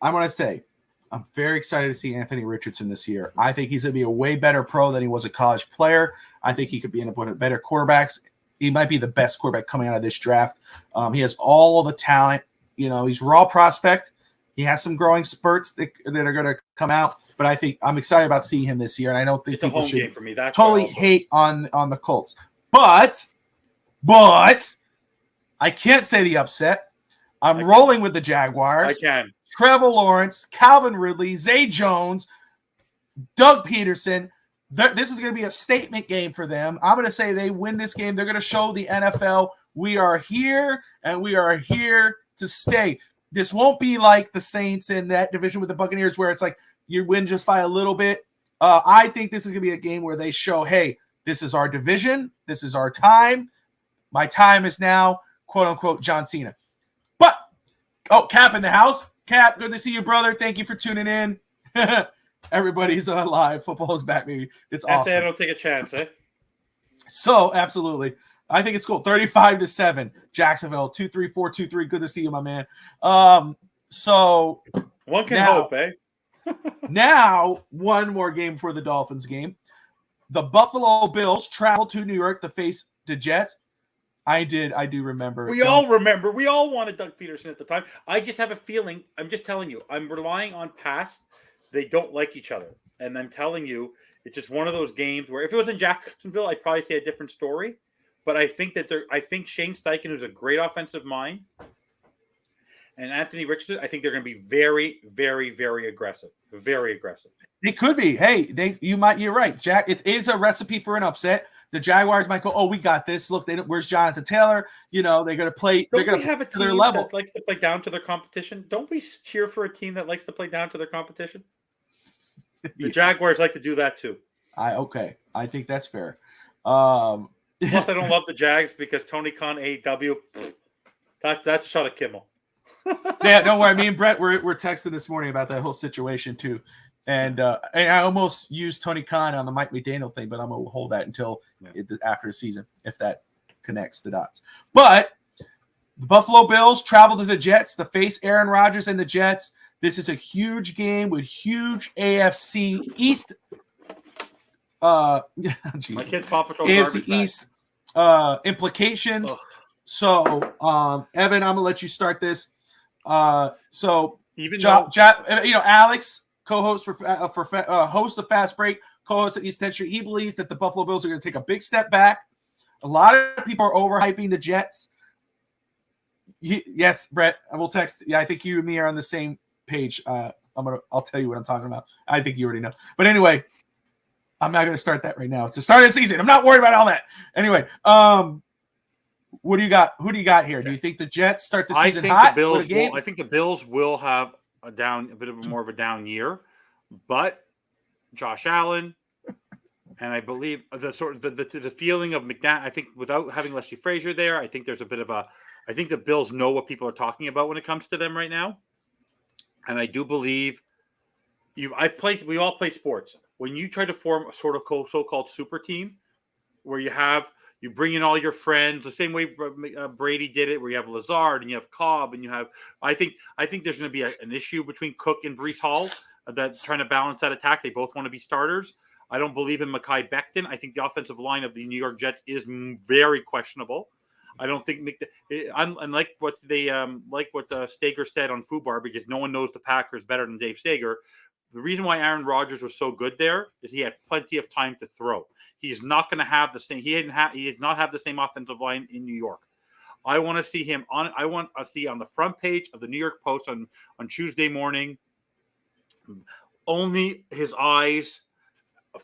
I want to say, I'm very excited to see Anthony Richardson this year. I think he's going to be a way better pro than he was a college player. I think he could be one of better quarterbacks. He might be the best quarterback coming out of this draft. He has all the talent. He's raw prospect. He has some growing spurts that are going to come out. But I think I'm excited about seeing him this year, and I don't think people should for me. That's totally hate on the Colts. But I can't say the upset. I'm rolling with the Jaguars. I can. Trevor Lawrence, Calvin Ridley, Zay Jones, Doug Peterson. This is going to be a statement game for them. I'm going to say they win this game. They're going to show the NFL we are here and we are here to stay. This won't be like the Saints in that division with the Buccaneers where it's like you win just by a little bit. I think this is going to be a game where they show, hey, this is our division. This is our time. My time is now, quote unquote, John Cena. But, Cap in the house. Cap, good to see you, brother. Thank you for tuning in. Everybody's on live. Football is back, baby. It's awesome. I don't take a chance, eh? So, absolutely. I think it's cool. 35-7. Jacksonville, 2-3-4-2-3. Good to see you, my man. So one can hope, eh? Now, one more game for the Dolphins game. The Buffalo Bills travel to New York to face the Jets. I do remember. We all remember. We all wanted Doug Peterson at the time. I just have a feeling. I'm just telling you. I'm relying on past. They don't like each other. And I'm telling you, it's just one of those games where if it was in Jacksonville, I'd probably say a different story. But I think I think Shane Steichen, who's a great offensive mind, and Anthony Richardson, I think they're going to be very, very, very aggressive. Very aggressive. It could be. Hey, you're right, Jack. It is a recipe for an upset. The Jaguars might go, oh, we got this. Look, where's Jonathan Taylor? They're going to play. They're going to have a team their level. that likes to play down to their competition. Don't we cheer for a team that likes to play down to their competition? The Jaguars like to do that too. I think that's fair. Plus, I don't love the Jags because Tony Khan AEW. That's a shot at Kimmel. Yeah, don't worry. Me and Brett we're texting this morning about that whole situation too. And I almost used Tony Khan on the Mike McDaniel thing, but I'm going to hold that until after the season, if that connects the dots. But the Buffalo Bills travel to the Jets to face Aaron Rodgers and the Jets. This is a huge game with huge AFC East. My kid's Paw Patrol AFC East implications. Ugh. So, Evan, I'm going to let you start this. So, Alex, co-host host of Fast Break, co-host of East 10th Street, he believes that the Buffalo Bills are going to take a big step back. A lot of people are overhyping the Jets. Yes, Brett, I will text. Yeah, I think you and me are on the same page. I'll tell you what I'm talking about. I think you already know. But anyway, I'm not going to start that right now. It's the start of the season. I'm not worried about all that. Anyway, what do you got? Who do you got here? Do you think the Jets start the season hot? I think the Bills will have a bit of more of a down year, but Josh Allen, and I believe the feeling of McDaniel. I think without having Leslie Frazier there, I think there's a bit of a. I think the Bills know what people are talking about when it comes to them right now, and I do believe we all play sports. When you try to form a sort of so-called super team, where you have You bring in all your friends the same way Brady did it, where you have Lazard and you have Cobb and you have. I think there's going to be an issue between Cook and Breece Hall that trying to balance that attack. They both want to be starters. I don't believe in Mekhi Becton. I think the offensive line of the New York Jets is very questionable. I don't think unlike what they Stager said on FUBAR, because no one knows the Packers better than Dave Stager. The reason why Aaron Rodgers was so good there is he had plenty of time to throw. He's not going to have the same. He does not have the same offensive line in New York. I want to see him on. I want to see on the front page of the New York Post on Tuesday morning. Only his eyes,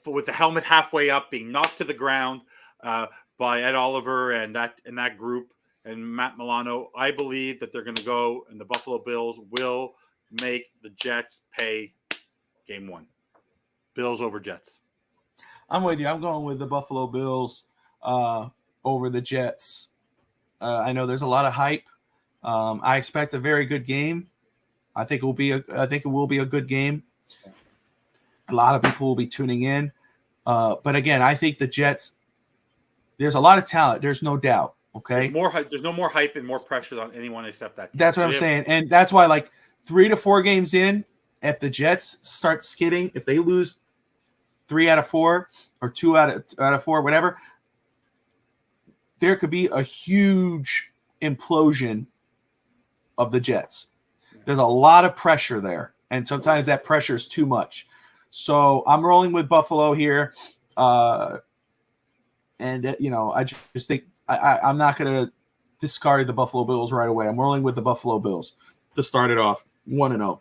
with the helmet halfway up, being knocked to the ground by Ed Oliver and that group and Matt Milano. I believe that they're going to go, and the Buffalo Bills will make the Jets pay game one. Bills over Jets. I'm with you. I'm going with the Buffalo Bills over the Jets. I know there's a lot of hype. I expect a very good game. I think it will be a good game. A lot of people will be tuning in. But again, I think the Jets, there's a lot of talent. There's no doubt. Okay. There's no more hype and more pressure on anyone except that team. That's what I'm saying. And that's why, like, 3 to 4 games in, if the Jets start skidding, if they lose 3 out of 4 or 2 out of 4, whatever, there could be a huge implosion of the Jets. There's a lot of pressure there, and sometimes that pressure is too much. So I'm rolling with Buffalo here, and I just think I'm not going to discard the Buffalo Bills right away. I'm rolling with the Buffalo Bills to start it off 1-0.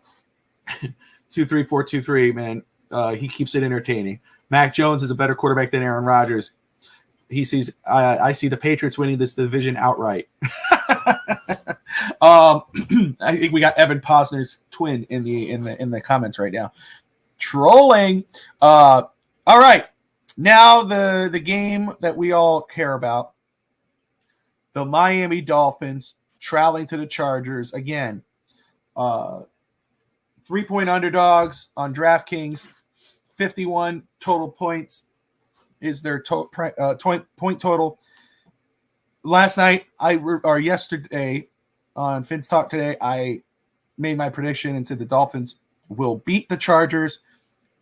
2-3-4-2-3, man. He keeps it entertaining. Mac Jones is a better quarterback than Aaron Rodgers. He sees. I see the Patriots winning this division outright. I think we got Evan Posner's twin in the comments right now. Trolling. All right, now the game that we all care about. The Miami Dolphins traveling to the Chargers again. 3-point underdogs on DraftKings. 51 total points is their point total. Last night, yesterday on Fin's Talk Today, I made my prediction and said the Dolphins will beat the Chargers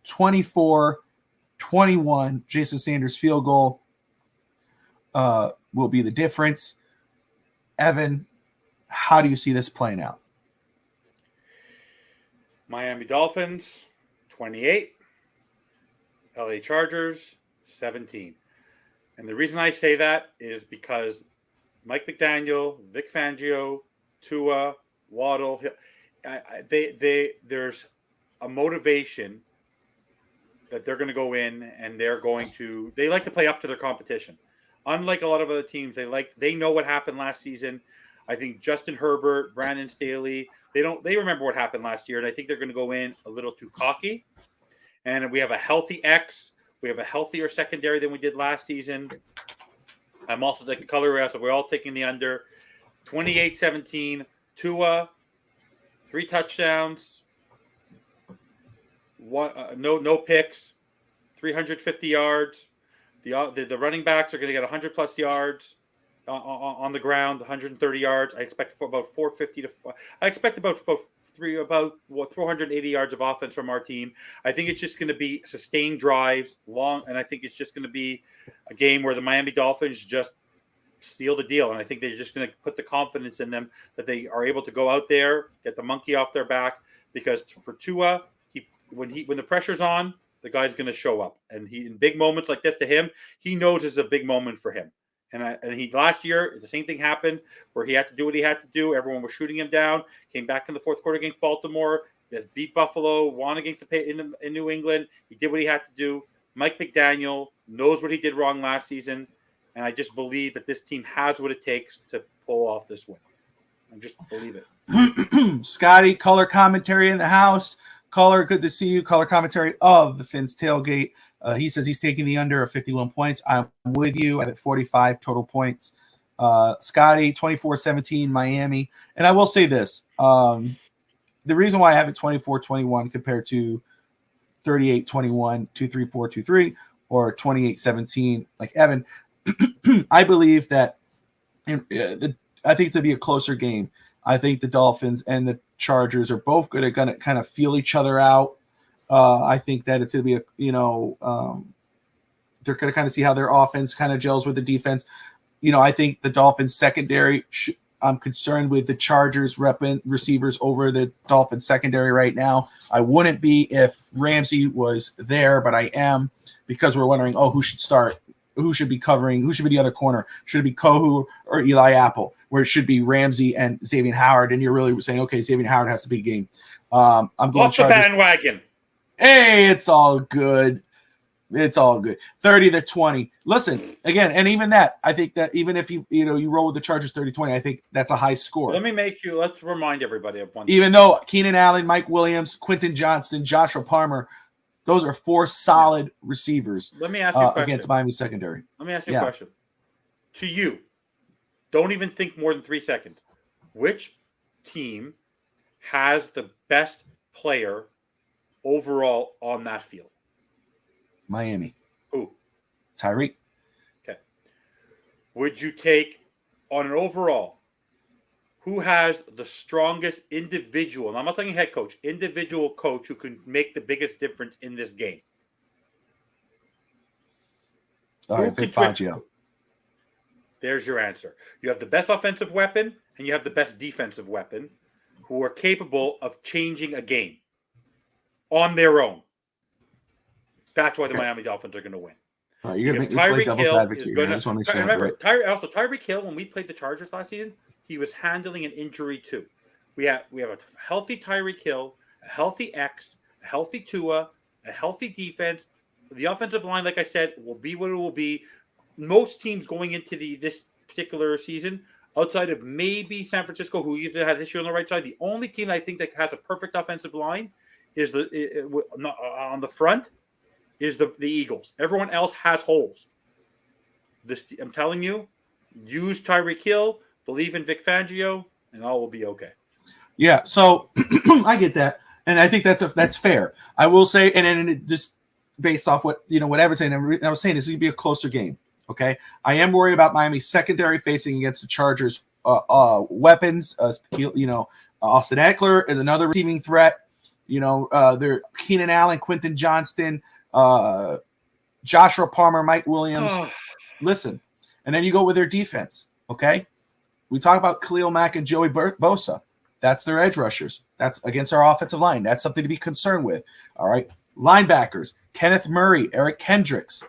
24-21. Jason Sanders' field goal will be the difference. Evan, how do you see this playing out? Miami Dolphins, 28. LA Chargers, 17. And the reason I say that is because Mike McDaniel, Vic Fangio, Tua, Waddle, there's a motivation that they're going to go in and they like to play up to their competition. Unlike a lot of other teams, they know what happened last season. I think Justin Herbert, Brandon Staley, they remember what happened last year, and I think they're going to go in a little too cocky. And we have a healthy X. We have a healthier secondary than we did last season. I'm also taking color, so we're all taking the under. 28-17. Tua, 3 touchdowns. No picks. 350 yards. The running backs are going to get 100+ yards on the ground. 130 yards. I expect about 450 to. I expect about 480 yards of offense from our team. I think it's just going to be sustained drives, long, and I think it's just going to be a game where the Miami Dolphins just steal the deal. And I think they're just going to put the confidence in them that they are able to go out there, get the monkey off their back. Because for Tua, when the pressure's on, the guy's going to show up. And he, in big moments like this to him, he knows it's a big moment for him. And he last year, the same thing happened where he had to do what he had to do. Everyone was shooting him down. Came back in the fourth quarter against Baltimore. Beat Buffalo. Won against in New England. He did what he had to do. Mike McDaniel knows what he did wrong last season, and I just believe that this team has what it takes to pull off this win. I just believe it. Scotty, color commentary in the house. Color, good to see you. Color commentary of the Fins Tailgate. He says he's taking the under of 51 points. I'm with you at 45 total points. Scotty, 24-17 Miami. And I will say this. The reason why I have it 24-21 compared to 38-21, 2-3-4, 2-3, or 28-17 like Evan, I believe that I think it's to be a closer game. I think the Dolphins and the Chargers are both going to kind of feel each other out. I think that it's going to be they're going to kind of see how their offense kind of gels with the defense. I think the Dolphins secondary. I'm concerned with the Chargers receivers over the Dolphins secondary right now. I wouldn't be if Ramsey was there, but I am because we're wondering, who should start? Who should be covering? Who should be the other corner? Should it be Kohu or Eli Apple? Where it should be Ramsey and Xavier Howard, and you're really saying, okay, Xavier Howard has to be a game. I'm going off the bandwagon. Hey, it's all good. It's all good. 30-20. Listen, again, and even that, I think that even if you roll with the Chargers 30-20, I think that's a high score. Let's remind everybody of one thing. Even though Keenan Allen, Mike Williams, Quentin Johnston, Joshua Palmer, those are 4 solid receivers. Let me ask you a question. Against Miami secondary. Let me ask you a question. To you, don't even think more than 3 seconds. Which team has the best player overall on that field? Miami. Who? Tyreek. Okay. Would you take on an overall, who has the strongest individual, and I'm not talking head coach, individual coach who can make the biggest difference in this game? All right, Vic Fangio. There's your answer. You have the best offensive weapon and you have the best defensive weapon who are capable of changing a game on their own. That's why the Miami Dolphins are going to win. You're going to Tyreek Hill is going to remember. Tyreek Hill, when we played the Chargers last season, he was handling an injury too. We have a healthy Tyreek Hill, a healthy X, a healthy Tua, a healthy defense. The offensive line, like I said, will be what it will be. Most teams going into this particular season, outside of maybe San Francisco, who usually has issue on the right side, the only team I think that has a perfect offensive line is on the front is the Eagles. Everyone else has holes. I'm telling you, use Tyreek Hill, believe in Vic Fangio, and all will be okay. Yeah, so I get that, and I think that's fair. I will say, and just based off what whatever saying, I was saying this is gonna be a closer game. Okay, I am worried about Miami's secondary facing against the Chargers' weapons. Austin Eckler is another receiving threat. They're Keenan Allen, Quentin Johnston, Joshua Palmer, Mike Williams. Listen, and then you go with their defense. Okay, we talk about Khalil Mack and Joey Bosa. That's their edge rushers. That's against our offensive line. That's something to be concerned with. All right, linebackers: Kenneth Murray, Eric Kendricks.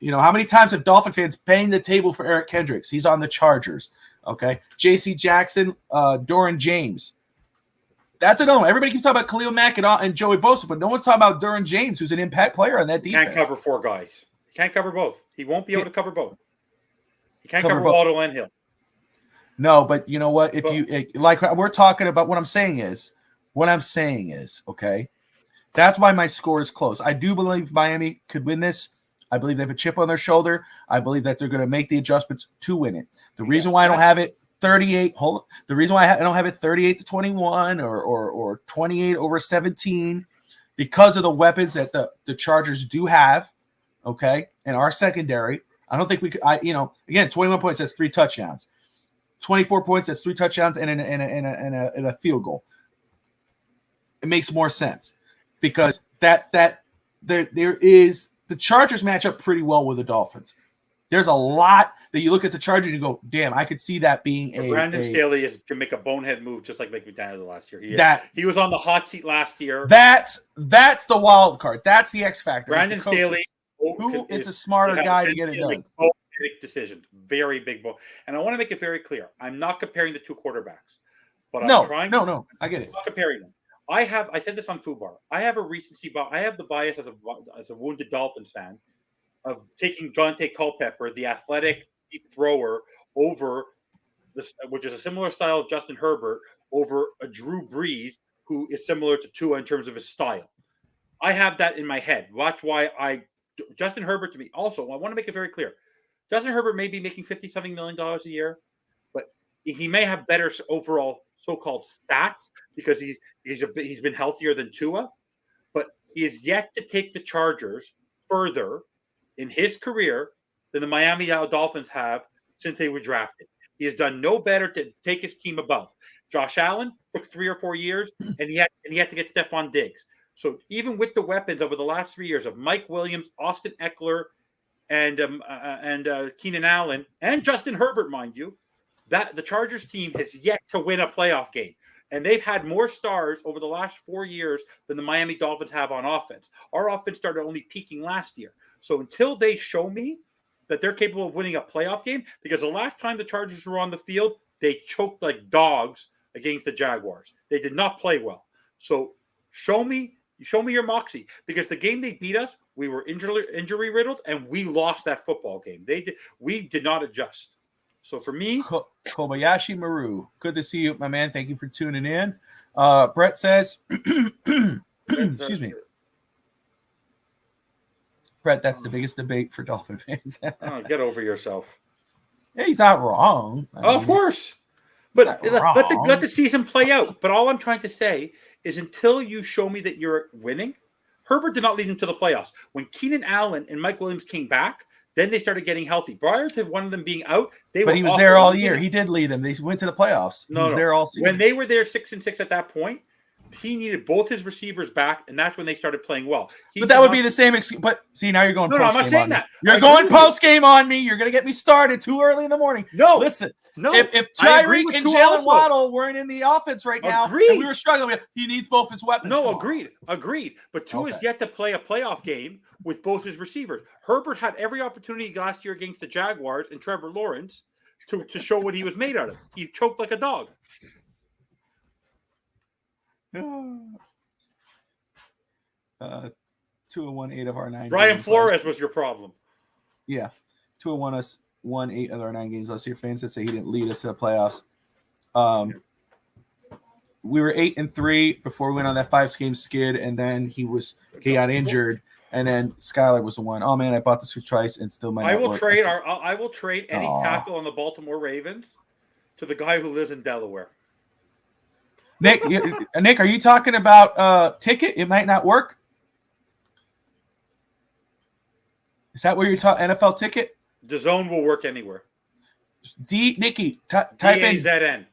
How many times have Dolphin fans banged the table for Eric Kendricks? He's on the Chargers. Okay. J.C. Jackson, Doran James. That's another one. Everybody keeps talking about Khalil Mack and Joey Bosa, but no one's talking about Doran James, who's an impact player on that defense. Can't cover 4 guys. He can't cover both. He won't be able to cover both. He can't cover Waddle and Hill. No, but you know what? If you like, we're talking about what I'm saying is, okay, that's why my score is close. I do believe Miami could win this. I believe they have a chip on their shoulder. I believe that they're going to make the adjustments to win it. The reason why I don't have it 38. The reason why I don't have it 38-21 or 28-17, because of the weapons that the Chargers do have. Okay, and our secondary. I don't think we could. Again, 21 points. That's 3 touchdowns. 24 points. That's 3 touchdowns and a field goal. It makes more sense because there is. The Chargers match up pretty well with the Dolphins. There's a lot that you look at the Chargers and you go, damn, I could see that being Brandon Staley can make a bonehead move just like McDaniel last year. He was on the hot seat last year. That's the wild card. That's the X factor. Brandon Staley, who is a smarter guy to get it done? Big decision, very big ball. And I want to make it very clear. I'm not comparing the 2 quarterbacks, but I get it. I'm not comparing them. I said this on FUBAR. I have a recency bias. I have the bias as a wounded Dolphins fan of taking Dante Culpepper, the athletic deep thrower, over this, which is a similar style of Justin Herbert, over a Drew Brees, who is similar to Tua in terms of his style. I have that in my head. Watch why Justin Herbert to me. Also, I want to make it very clear. Justin Herbert may be making $50-something million a year, but he may have better overall so-called stats because he's been healthier than Tua, but he is yet to take the Chargers further in his career than the Miami Dolphins have since they were drafted. He has done no better to take his team above. Josh Allen took 3 or 4 years, and he had to get Stephon Diggs. So even with the weapons over the last 3 years of Mike Williams, Austin Eckler, and Keenan Allen, and Justin Herbert, mind you, that the Chargers team has yet to win a playoff game. And they've had more stars over the last 4 years than the Miami Dolphins have on offense. Our offense started only peaking last year. So until they show me that they're capable of winning a playoff game, because the last time the Chargers were on the field, they choked like dogs against the Jaguars. They did not play well. So show me your moxie, because the game they beat us, we were injury riddled, and we lost that football game. We did not adjust. So for me, Kobayashi Maru, good to see you, my man. Thank you for tuning in. Brett says, excuse me. Brett, that's the biggest debate for Dolphin fans. Oh, get over yourself. Yeah, he's not wrong. Of course. But let the season play out. But all I'm trying to say is until you show me that you're winning, Herbert did not lead them to the playoffs. When Keenan Allen and Mike Williams came back, then they started getting healthy. Prior to one of them being out, but he was there all year. He did lead them. They went to the playoffs. He was there all season. When they were there 6-6 at that point, he needed both his receivers back, and that's when they started playing well. But that would be the same excuse. But see, now you're going post-game. No, I'm not saying that. You're going post-game on me. You're going to get me started too early in the morning. No. Listen. No. If Tyreek and Jalen Waddle weren't in the offense right now, and we were struggling with, he needs both his weapons. No, agreed. But Tua is yet to play a playoff game with both his receivers. Herbert had every opportunity last year against the Jaguars and Trevor Lawrence to show what he was made out of. He choked like a dog. 2-1, 8 of our 9. Brian Flores was your problem. Yeah, 2-1 us. 8 of our 9 games. Let's hear fans that say he didn't lead us to the playoffs. We were 8-3 before we went on that 5-game skid, and then he got injured, and then Skylar was the one. Oh man, I bought this twice and still might. I will trade any tackle on the Baltimore Ravens to the guy who lives in Delaware. Nick, are you talking about ticket? It might not work. Is that where you're talking NFL ticket? The zone will work anywhere. Nikki, type in D-A-Z-N.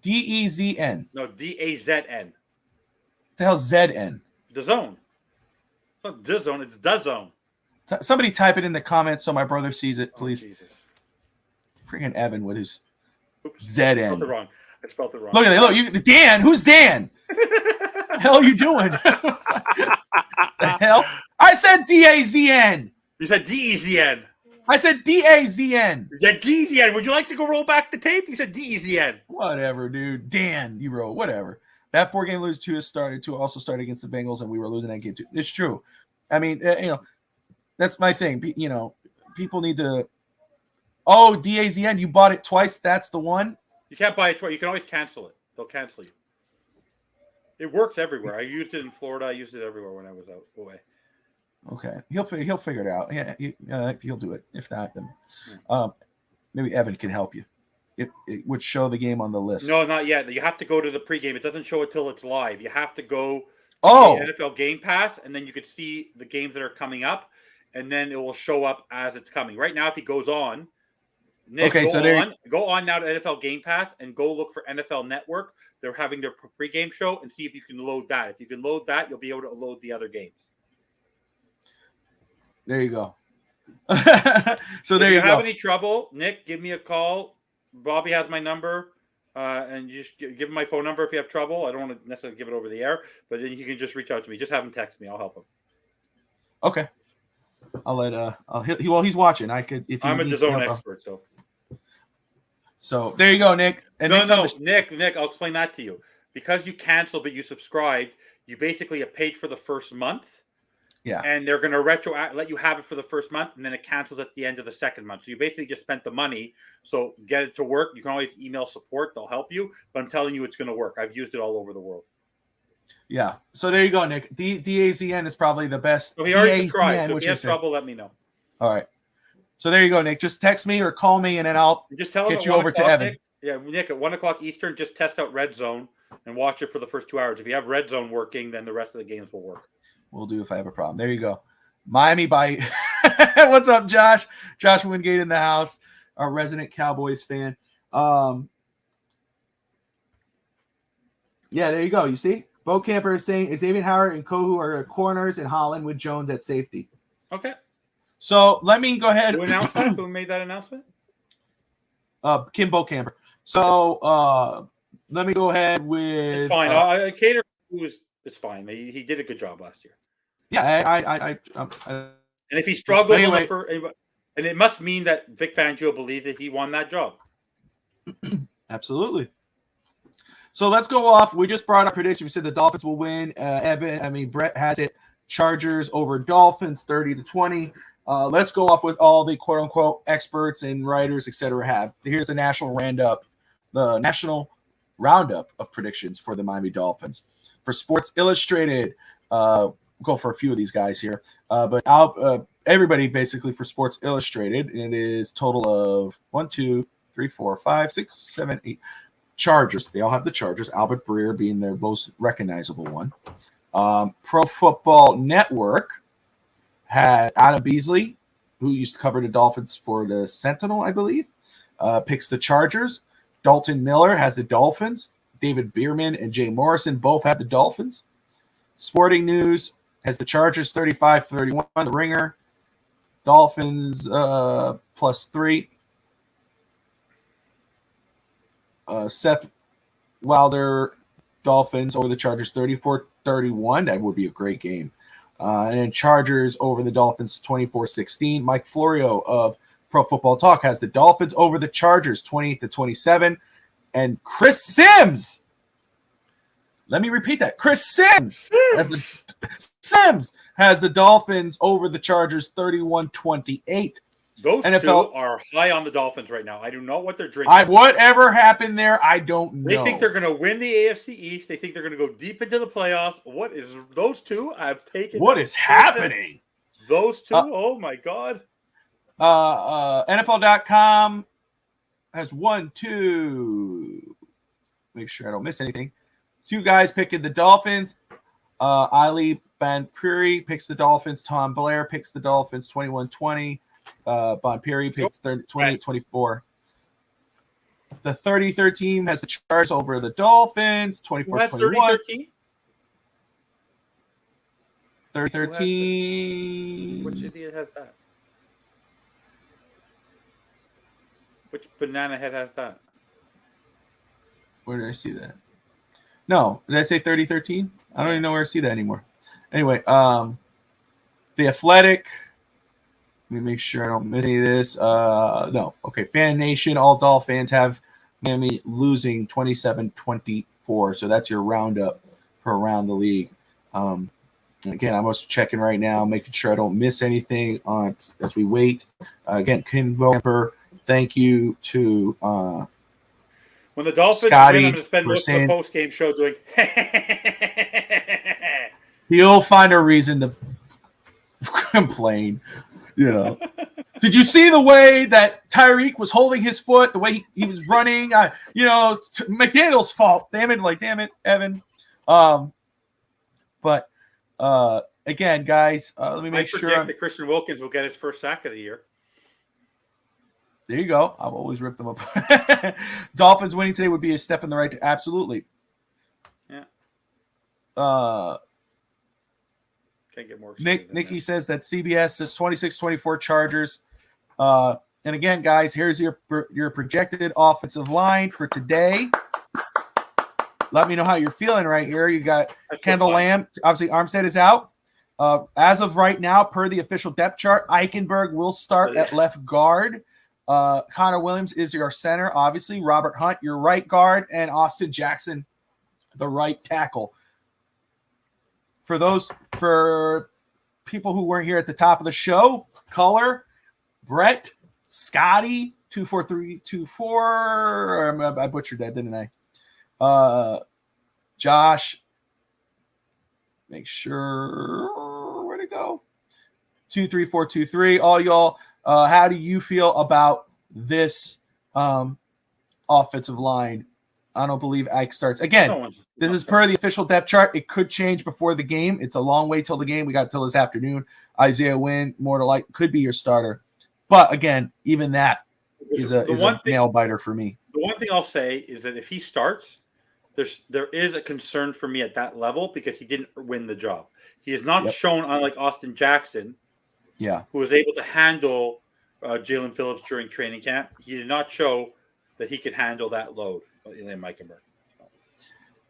D-E-Z-N. No, D-A-Z-N. The hell Z-N? The zone. It's not the zone, it's the zone. Somebody type it in the comments so my brother sees it, please. Oh, Jesus. Freaking Evan with his Z-N. I spelled it wrong. Look at it. Look, Dan. Who's Dan? The hell are you doing? The hell? I said D-A-Z-N. You said D-E-Z-N. I said D-A-Z-N. You said D-Z-N. Would you like to go roll back the tape? You said D-E-Z-N. Whatever, dude. Dan, you wrote. Whatever. That 4-game lose to also started against the Bengals, and we were losing that game too. It's true. I mean, that's my thing. People need to. Oh, D-A-Z-N. You bought it twice. That's the one. You can't buy it twice. You can always cancel it. They'll cancel you. It works everywhere. I used it in Florida. I used it everywhere when I was out away. Okay, he'll figure it out. Yeah, he'll do it. If not, then maybe Evan can help you. It would show the game on the list. No, not yet. You have to go to the pregame. It doesn't show it till it's live. You have to go to the NFL Game Pass, and then you can see the games that are coming up, and then it will show up as it's coming. Right now, if he goes on, Nick, go on now to NFL Game Pass and go look for NFL Network. They're having their pregame show, and see if you can load that. If you can load that, you'll be able to load the other games. There you go. So if you have any trouble, Nick, give me a call. Bobby has my number, and you just give him my phone number if you have trouble. I don't want to necessarily give it over the air, but then you can just reach out to me. Just have him text me. I'll help him. Okay. I'll let he's watching. I could if I'm a DAZN expert, so. So there you go, Nick. And Nick, I'll explain that to you. Because you canceled but you subscribed, you basically have paid for the first month. Yeah. And they're going to let you have it for the first month, and then it cancels at the end of the second month. So you basically just spent the money. So get it to work. You can always email support. They'll help you. But I'm telling you, it's going to work. I've used it all over the world. Yeah. So there you go, Nick. DAZN is probably the best. So he already subscribed. So if he has trouble, let me know. All right. So there you go, Nick. Just text me or call me, and then I'll get you over to Evan. Nick, at 1 o'clock Eastern, just test out Red Zone and watch it for the first 2 hours. If you have Red Zone working, then the rest of the games will work. Will do if I have a problem. There you go. Miami by What's up, Josh? Josh Wingate in the house, our resident Cowboys fan. Yeah, there you go. You see? Bo Camper is saying Xavier Howard and Kohu are corners and Holland with Jones at safety. Okay. So let me go ahead. Who announced that? Who made that announcement? Kim Bo Camper. So let me go ahead with. It's fine. Cater is fine. He did a good job last year. Yeah, and if he struggled anyway, and it must mean that Vic Fangio believes that he won that job. Absolutely. So let's go off. We just brought up prediction. We said the Dolphins will win. Brett has it. Chargers over Dolphins, 30-20. Let's go off with all the quote unquote experts and writers, etc. have. Here's the national roundup of predictions for the Miami Dolphins. For Sports Illustrated, go for a few of these guys here. But everybody basically for Sports Illustrated, it is total of 1, 2, 3, 4, 5, 6, 7, 8. Chargers. They all have the Chargers. Albert Breer being their most recognizable one. Pro Football Network had Adam Beasley, who used to cover the Dolphins for the Sentinel, I believe, picks the Chargers. Dalton Miller has the Dolphins. David Bierman and Jay Morrison both have the Dolphins. Sporting News has the Chargers 35-31. The Ringer. Dolphins +3. Seth Wilder, Dolphins over the Chargers 34-31. That would be a great game. And then Chargers over the Dolphins 24-16. Mike Florio of Pro Football Talk has the Dolphins over the Chargers 28-27. And Chris Sims, let me repeat that. Chris Sims has the Dolphins over the Chargers 31-28. Those NFL, two are high on the Dolphins right now. I do not know what they're drinking. Whatever happened there, I don't know. They think they're going to win the AFC East. They think they're going to go deep into the playoffs. What is those two? I've taken. What is happening? Those two? Oh my God. NFL.com has 1, 2. Make sure I don't miss anything. 2 guys picking the Dolphins. Ali Banpuri picks the Dolphins. Tom Blair picks the Dolphins 21-20. Bonpiri picks 28-24. The 33rd team has the Chargers over the Dolphins 24-21. 33rd team. Which idiot has that? Which banana head has that? Where did I see that? No, did I say 30-13? I don't even know where I see that anymore. Anyway, The Athletic. Let me make sure I don't miss any of this. No. Okay. Fan Nation, all Dolphin fans have Miami losing 27-24. So that's your roundup for around the league. Again, I'm also checking right now, making sure I don't miss anything as we wait. Again, Kim Wilper, thank you to when the Dolphins Scotty, win, I'm going to spend most of the post-game show doing He'll find a reason to complain. You know, did you see the way that Tyreek was holding his foot, the way he was running? McDaniel's fault. Damn it, Evan. But again, guys, let me make sure. I predict that Christian Wilkins will get his first sack of the year. There you go. I've always ripped them up. Dolphins winning today would be a step in the right. Absolutely. Yeah. Can't get more Nikki says that CBS says 26-24 Chargers. And again, guys, here's your projected offensive line for today. Let me know how you're feeling right here. You got Kendall Lamb. Obviously, Armstead is out. As of right now, per the official depth chart, Eichenberg will start at left guard. Connor Williams is your center, obviously. Robert Hunt, your right guard. And Austin Jackson, the right tackle. For people who weren't here at the top of the show, Color, Brett, Scotty, 24324. I butchered that, didn't I? Josh, make sure where to go. 23423. All y'all, how do you feel about this offensive line I don't believe Ike starts. Again, No one's this is per the official depth chart. It could change before the game. It's a long way till the game. We got till this afternoon. Isaiah Wynn, more to like, could be your starter. But again, even that is a nail biter for me. The one thing I'll say is that if he starts, there is a concern for me at that level because he didn't win the job. He has not shown, unlike Austin Jackson, who was able to handle Jalen Phillips during training camp. He did not show that he could handle that load in Mike Herbert.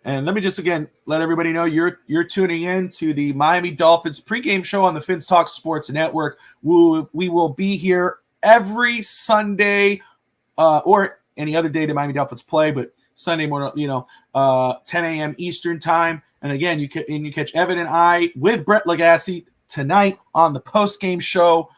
And let me just again let everybody know you're tuning in to the Miami Dolphins pregame show on the Fins Talk Sports Network. We will be here every Sunday or any other day the Miami Dolphins play, but Sunday morning, 10 a.m. Eastern time. And again, you catch Evan and I with Brett Legassi tonight on the post-game show,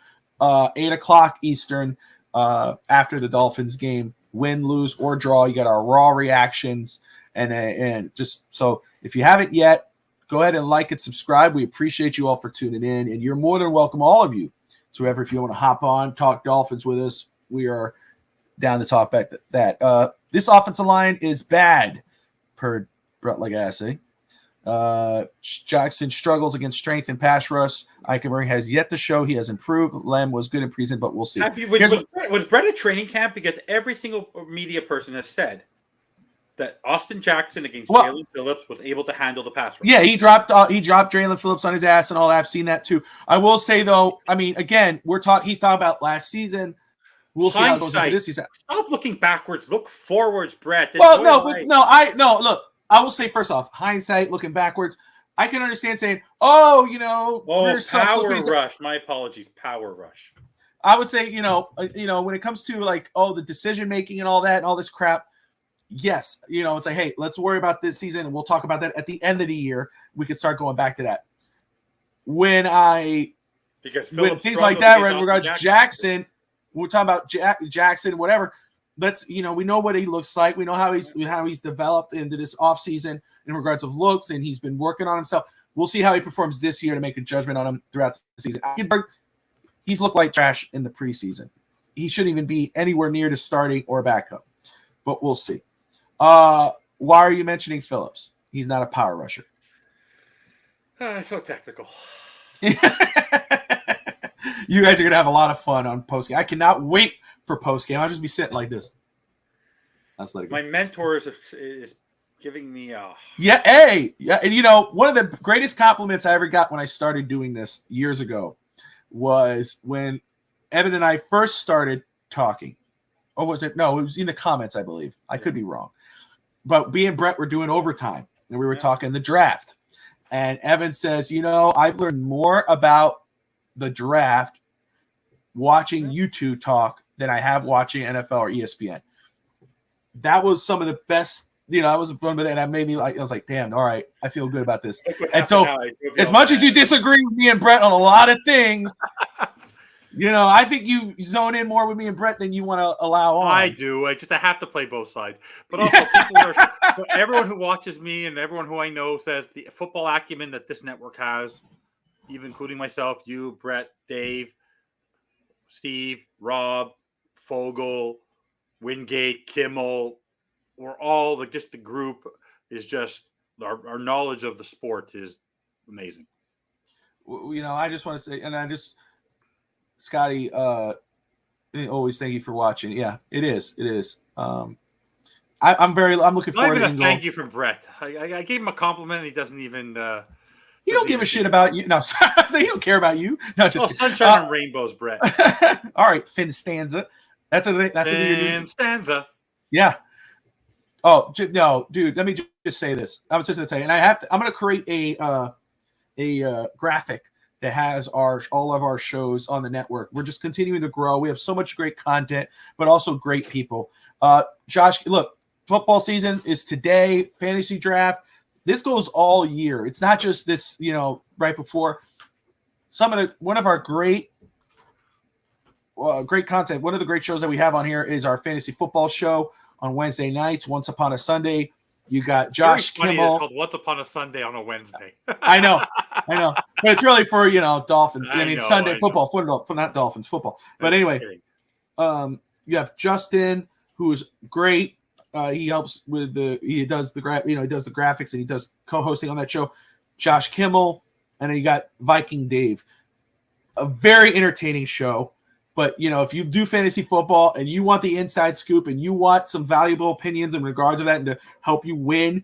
8 o'clock Eastern, after the Dolphins game. Win, lose, or draw. You got our raw reactions. And just so if you haven't yet, go ahead and like and subscribe. We appreciate you all for tuning in. And you're more than welcome, all of you. So if you want to hop on, talk Dolphins with us, we are down to talk back that. This offensive line is bad, per Brett Legassi. Jackson struggles against strength and pass rush. Eichenberg has yet to show he has improved. Lem was good in preseason, but we'll see. Was Brett at training camp? Because every single media person has said that Austin Jackson against Jalen Phillips was able to handle the pass rush. Yeah, he dropped Jalen Phillips on his ass and all that. I've seen that too. I will say though, I mean, again, he's talking about last season. We'll see how it goes into this season. Stop looking backwards. Look forwards, Brett. Look, I will say first off, hindsight, looking backwards, I can understand saying, power rush. My apologies, power rush. I would say, when it comes to like, the decision making and all that and all this crap, yes, it's like, hey, let's worry about this season and we'll talk about that at the end of the year. We could start going back to that. When things like that, in regards to Jackson, we're talking about Jackson, whatever. We know what he looks like. We know how he's developed into this offseason in regards of looks, and he's been working on himself. We'll see how he performs this year to make a judgment on him throughout the season. He's looked like trash in the preseason. He shouldn't even be anywhere near to starting or backup, but we'll see. Why are you mentioning Phillips? He's not a power rusher. So technical. You guys are going to have a lot of fun on postgame. I cannot wait for postgame. I'll just be sitting like this. That's like my mentor is giving me a and one of the greatest compliments I ever got when I started doing this years ago was when Evan and I first started talking. Or was it? No, it was in the comments, I believe. I could be wrong. But me and Brett were doing overtime, and we were talking the draft. And Evan says, I've learned more about the draft watching you two talk than I have watching NFL or ESPN. That was some of the best, I was one of it, and that made me I was like, damn, all right, I feel good about this. And so as much as you disagree with me and Brett on a lot of things, I think you zone in more with me and Brett than you want to allow on. I do. I have to play both sides. But also, everyone who watches me and everyone who I know says the football acumen that this network has, even including myself, you, Brett, Dave, Steve, Rob, Fogel, Wingate, Kimmel, we're all just the group is just our knowledge of the sport is amazing. I just want to say, and Scotty, always thank you for watching. Yeah, it is. I'm looking forward to thank you from Brett. I gave him a compliment and he doesn't even he don't give a shit about you. No, he don't care about you. No, just sunshine and rainbows, Brett. All right, Finn Stanza. That's Finn Stanza. Yeah. Oh no, dude. Let me just say this. I was just going to tell you, and I'm going to create a graphic that has all of our shows on the network. We're just continuing to grow. We have so much great content, but also great people. Josh, look, football season is today. Fantasy draft. This goes all year. It's not just this, right before. One of our great content. One of the great shows that we have on here is our fantasy football show on Wednesday nights. Once Upon a Sunday, you got Josh Kimmel. It's called Once Upon a Sunday on a Wednesday. I know, but it's really for Dolphins. Sunday football, not Dolphins football. But anyway, you have Justin, who's great. He helps with he does the graphics, and he does co-hosting on that show. Josh Kimmel, and then you got Viking Dave. A very entertaining show. But, if you do fantasy football and you want the inside scoop and you want some valuable opinions in regards to that and to help you win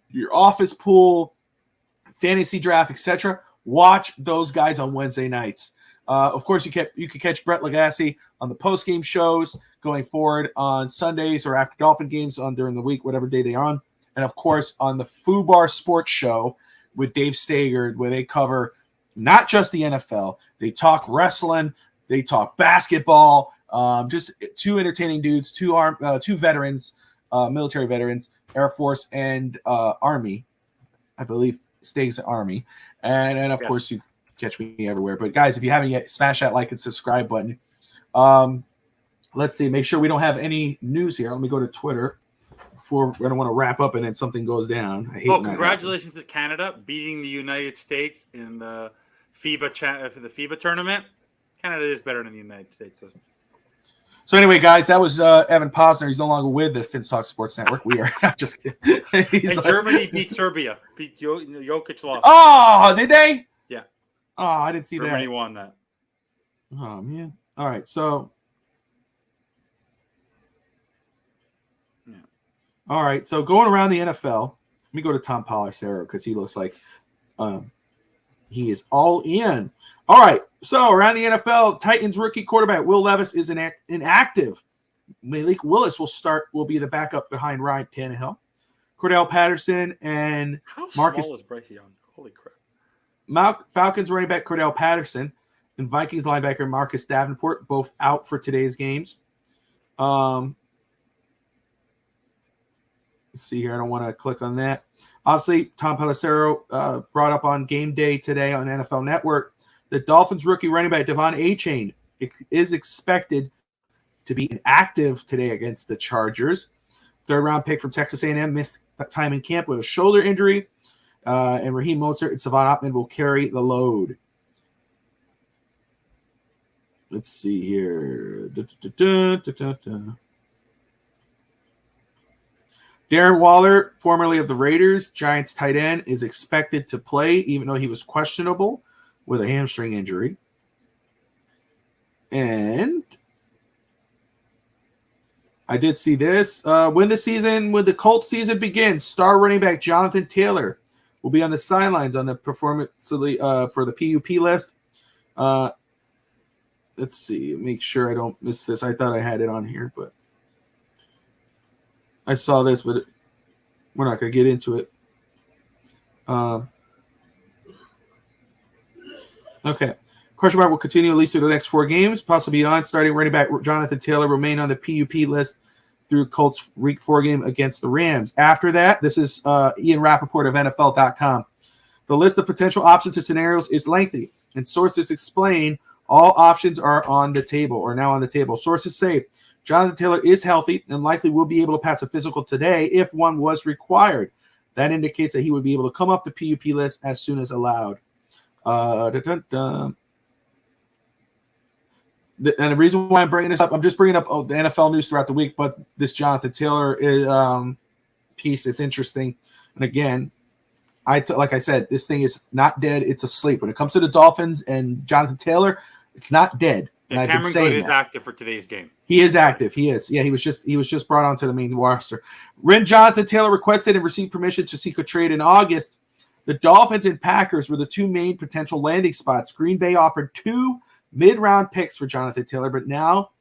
your office pool, fantasy draft, etc., watch those guys on Wednesday nights. Of course, you can catch Brett Lagasse on the post-game shows going forward on Sundays or after Dolphin games during the week, whatever day they're on. And, of course, on the FUBAR Sports Show with Dave Stager, where they cover not just the NFL. They talk wrestling. They talk basketball. Just two entertaining dudes, two veterans, military veterans, Air Force and Army. I believe Stags Army. And of course, you catch me everywhere. But, guys, if you haven't yet, smash that like and subscribe button. Let's see. Make sure we don't have any news here. Let me go to Twitter. I don't want to wrap up and then something goes down. Congratulations to Canada beating the United States in the FIBA tournament. Canada is better than the United States. So anyway, guys, that was Evan Posner. He's no longer with the Finstock Sports Network. We are not just kidding. Germany beat Serbia. Jokic lost. Oh, did they? Yeah. Oh, I didn't see Germany that. won that. Oh, man. All right, so. Yeah. All right, so going around the NFL, let me go to Tom Pelissero because he looks like he is all in. All right, so around the NFL, Titans rookie quarterback Will Levis is inactive. Malik Willis will be the backup behind Ryan Tannehill. Cordell Patterson and How Marcus. Small is Bryce Young? Holy crap! Falcons running back Cordell Patterson and Vikings linebacker Marcus Davenport both out for today's games. Let's see here. I don't want to click on that. Obviously, Tom Pelissero brought up on game day today on NFL Network. The Dolphins rookie running back Devon Achane is expected to be inactive today against the Chargers. Third-round pick from Texas A&M missed time in camp with a shoulder injury. And Raheem Mostert and Savon Ottman will carry the load. Let's see here. Darren Waller, formerly of the Raiders, Giants tight end, is expected to play, even though he was questionable with a hamstring injury. And I did see this. When the Colts season begins, star running back Jonathan Taylor will be on the sidelines on the performance for the PUP list. Let's see. Make sure I don't miss this. I thought I had it on here, but I saw this, but we're not going to get into it. Okay. Question mark will continue at least through the next 4 games, possibly beyond. Starting running back Jonathan Taylor remain on the PUP list through Colts Week 4 game against the Rams. After that, this is Ian Rappaport of NFL.com. The list of potential options and scenarios is lengthy, and sources explain all options are on the table or now on the table. Sources say Jonathan Taylor is healthy and likely will be able to pass a physical today if one was required. That indicates that he would be able to come up the PUP list as soon as allowed. And the reason why I'm bringing this up, I'm just bringing up the NFL news throughout the week, but this Jonathan Taylor piece is interesting. And again, like I said, this thing is not dead; it's asleep. When it comes to the Dolphins and Jonathan Taylor, it's not dead. And yeah, Cameron Good is active for today's game. He is active. He is. Yeah, he was just brought onto the main roster. When Jonathan Taylor requested and received permission to seek a trade in August, the Dolphins and Packers were the 2 main potential landing spots. Green Bay offered 2 mid-round picks for Jonathan Taylor, but now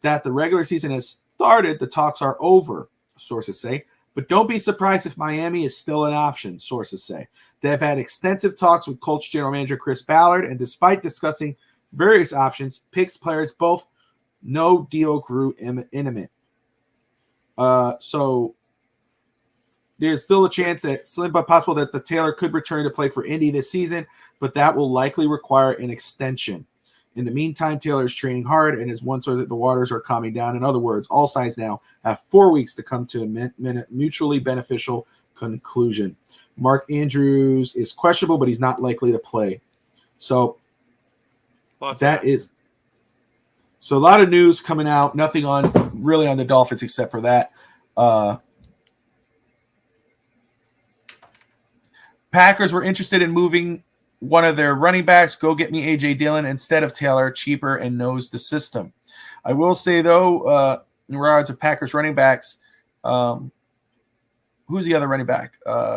that the regular season has started, the talks are over, sources say. But don't be surprised if Miami is still an option, sources say. They have had extensive talks with Colts general manager Chris Ballard, and despite discussing various options, picks players both no deal grew imminent. So there's still a chance that slim but possible that the Taylor could return to play for Indy this season, but that will likely require an extension. In the meantime, Taylor is training hard and is one so that the waters are calming down. In other words, all sides now have 4 weeks to come to a mutually beneficial conclusion. Mark Andrews is questionable, but he's not likely to play. So so a lot of news coming out. Nothing really on the Dolphins except for that. Packers were interested in moving one of their running backs. Go get me A.J. Dillon instead of Taylor, cheaper and knows the system. I will say, though, in regards to Packers running backs, who's the other running back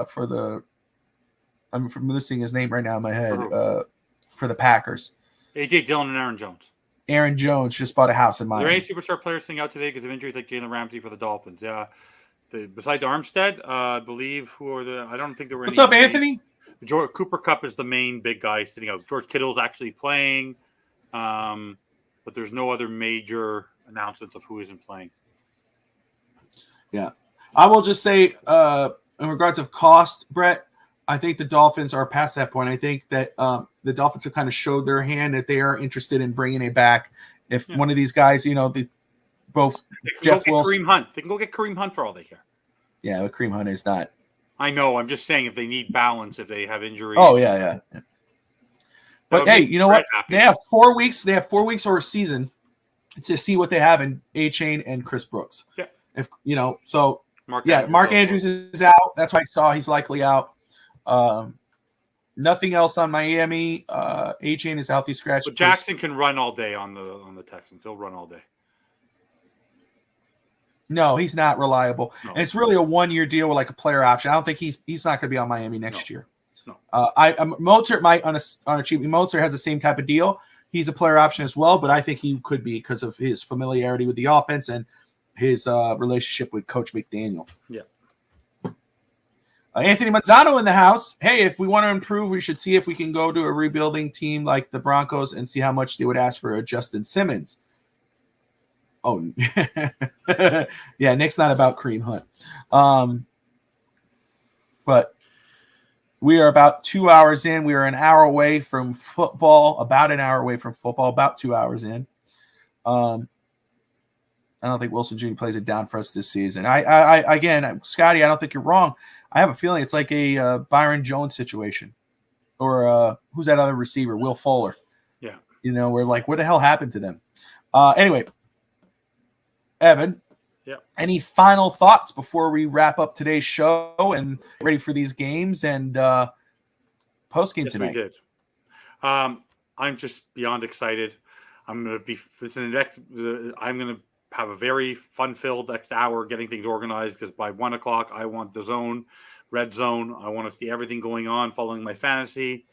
for the – I'm listing his name right now in my head for the Packers. A.J. Dillon and Aaron Jones. Aaron Jones just bought a house in Miami. Are there any superstar players sitting out today because of injuries like Jalen Ramsey for the Dolphins? Yeah. Besides Armstead, I believe I don't think there were any. What's up, Anthony? Cooper Kupp is the main big guy sitting out. George Kittle's actually playing, but there's no other major announcements of who isn't playing. Yeah. I will just say, in regards of cost, Brett, I think the Dolphins are past that point. I think that the Dolphins have kind of showed their hand that they are interested in bringing it back. If one of these guys, both Jeff Wilson. Kareem Hunt. They can go get Kareem Hunt for all they care. Yeah, but Kareem Hunt is not. I know. I'm just saying if they need balance, if they have injuries. Oh, yeah. But, hey, you know what? They have 4 weeks. They have 4 weeks or a season to see what they have in A-Chain and Chris Brooks. Yeah. Mark Andrews is out. That's what I saw. He's likely out. Nothing else on Miami. A-Chain is healthy scratch. But Jackson can run all day on the Texans. He'll run all day. No, he's not reliable. No. And it's really a 1-year deal with like a player option. I don't think he's not going to be on Miami next year. No. Mozart might on a cheap. Mozart has the same type of deal. He's a player option as well, but I think he could be because of his familiarity with the offense and his relationship with Coach McDaniel. Yeah. Anthony Manzano in the house. Hey, if we want to improve, we should see if we can go to a rebuilding team like the Broncos and see how much they would ask for a Justin Simmons. Oh, yeah, Nick's not about Kareem Hunt. But we are about 2 hours in. We are an hour away from football, about an hour away from football, about 2 hours in. I don't think Wilson Jr. plays it down for us this season. Again, Scotty, I don't think you're wrong. I have a feeling it's like a Byron Jones situation. Or who's that other receiver? Will Fuller. Yeah. We're like, what the hell happened to them? Anyway, Evan, any final thoughts before we wrap up today's show and ready for these games and post-game tonight? We did. I'm just beyond excited. I'm going to have a very fun-filled next hour getting things organized because by 1 o'clock, I want the zone, red zone. I want to see everything going on, following my fantasy,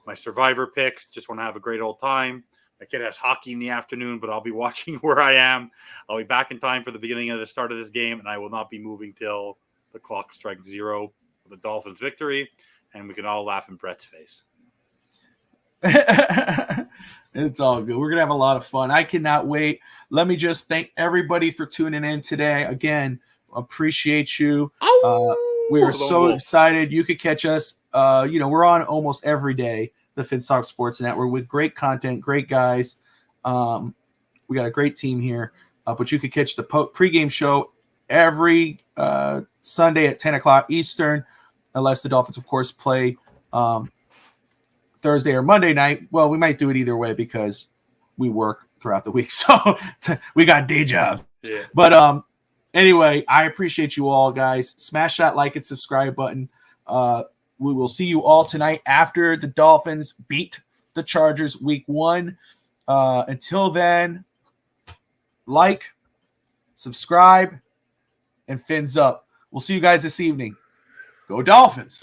my survivor picks. Just want to have a great old time. My kid has hockey in the afternoon, but I'll be watching where I am. I'll be back in time for the beginning of the start of this game, and I will not be moving till the clock strikes 0 for the Dolphins' victory, and we can all laugh in Brett's face. It's all good. We're going to have a lot of fun. I cannot wait. Let me just thank everybody for tuning in today. Again, appreciate you. We are so excited. You could catch us. We're on almost every day, the Finstock Sports Network, with great content, great guys. We got a great team here. But you could catch the pregame show every Sunday at 10 o'clock Eastern, unless the Dolphins, of course, play Thursday or Monday night. Well, we might do it either way because we work throughout the week. So we got day jobs. Yeah. But anyway, I appreciate you all, guys. Smash that like and subscribe button. We will see you all tonight after the Dolphins beat the Chargers week 1. Until then, like, subscribe, and fins up. We'll see you guys this evening. Go Dolphins.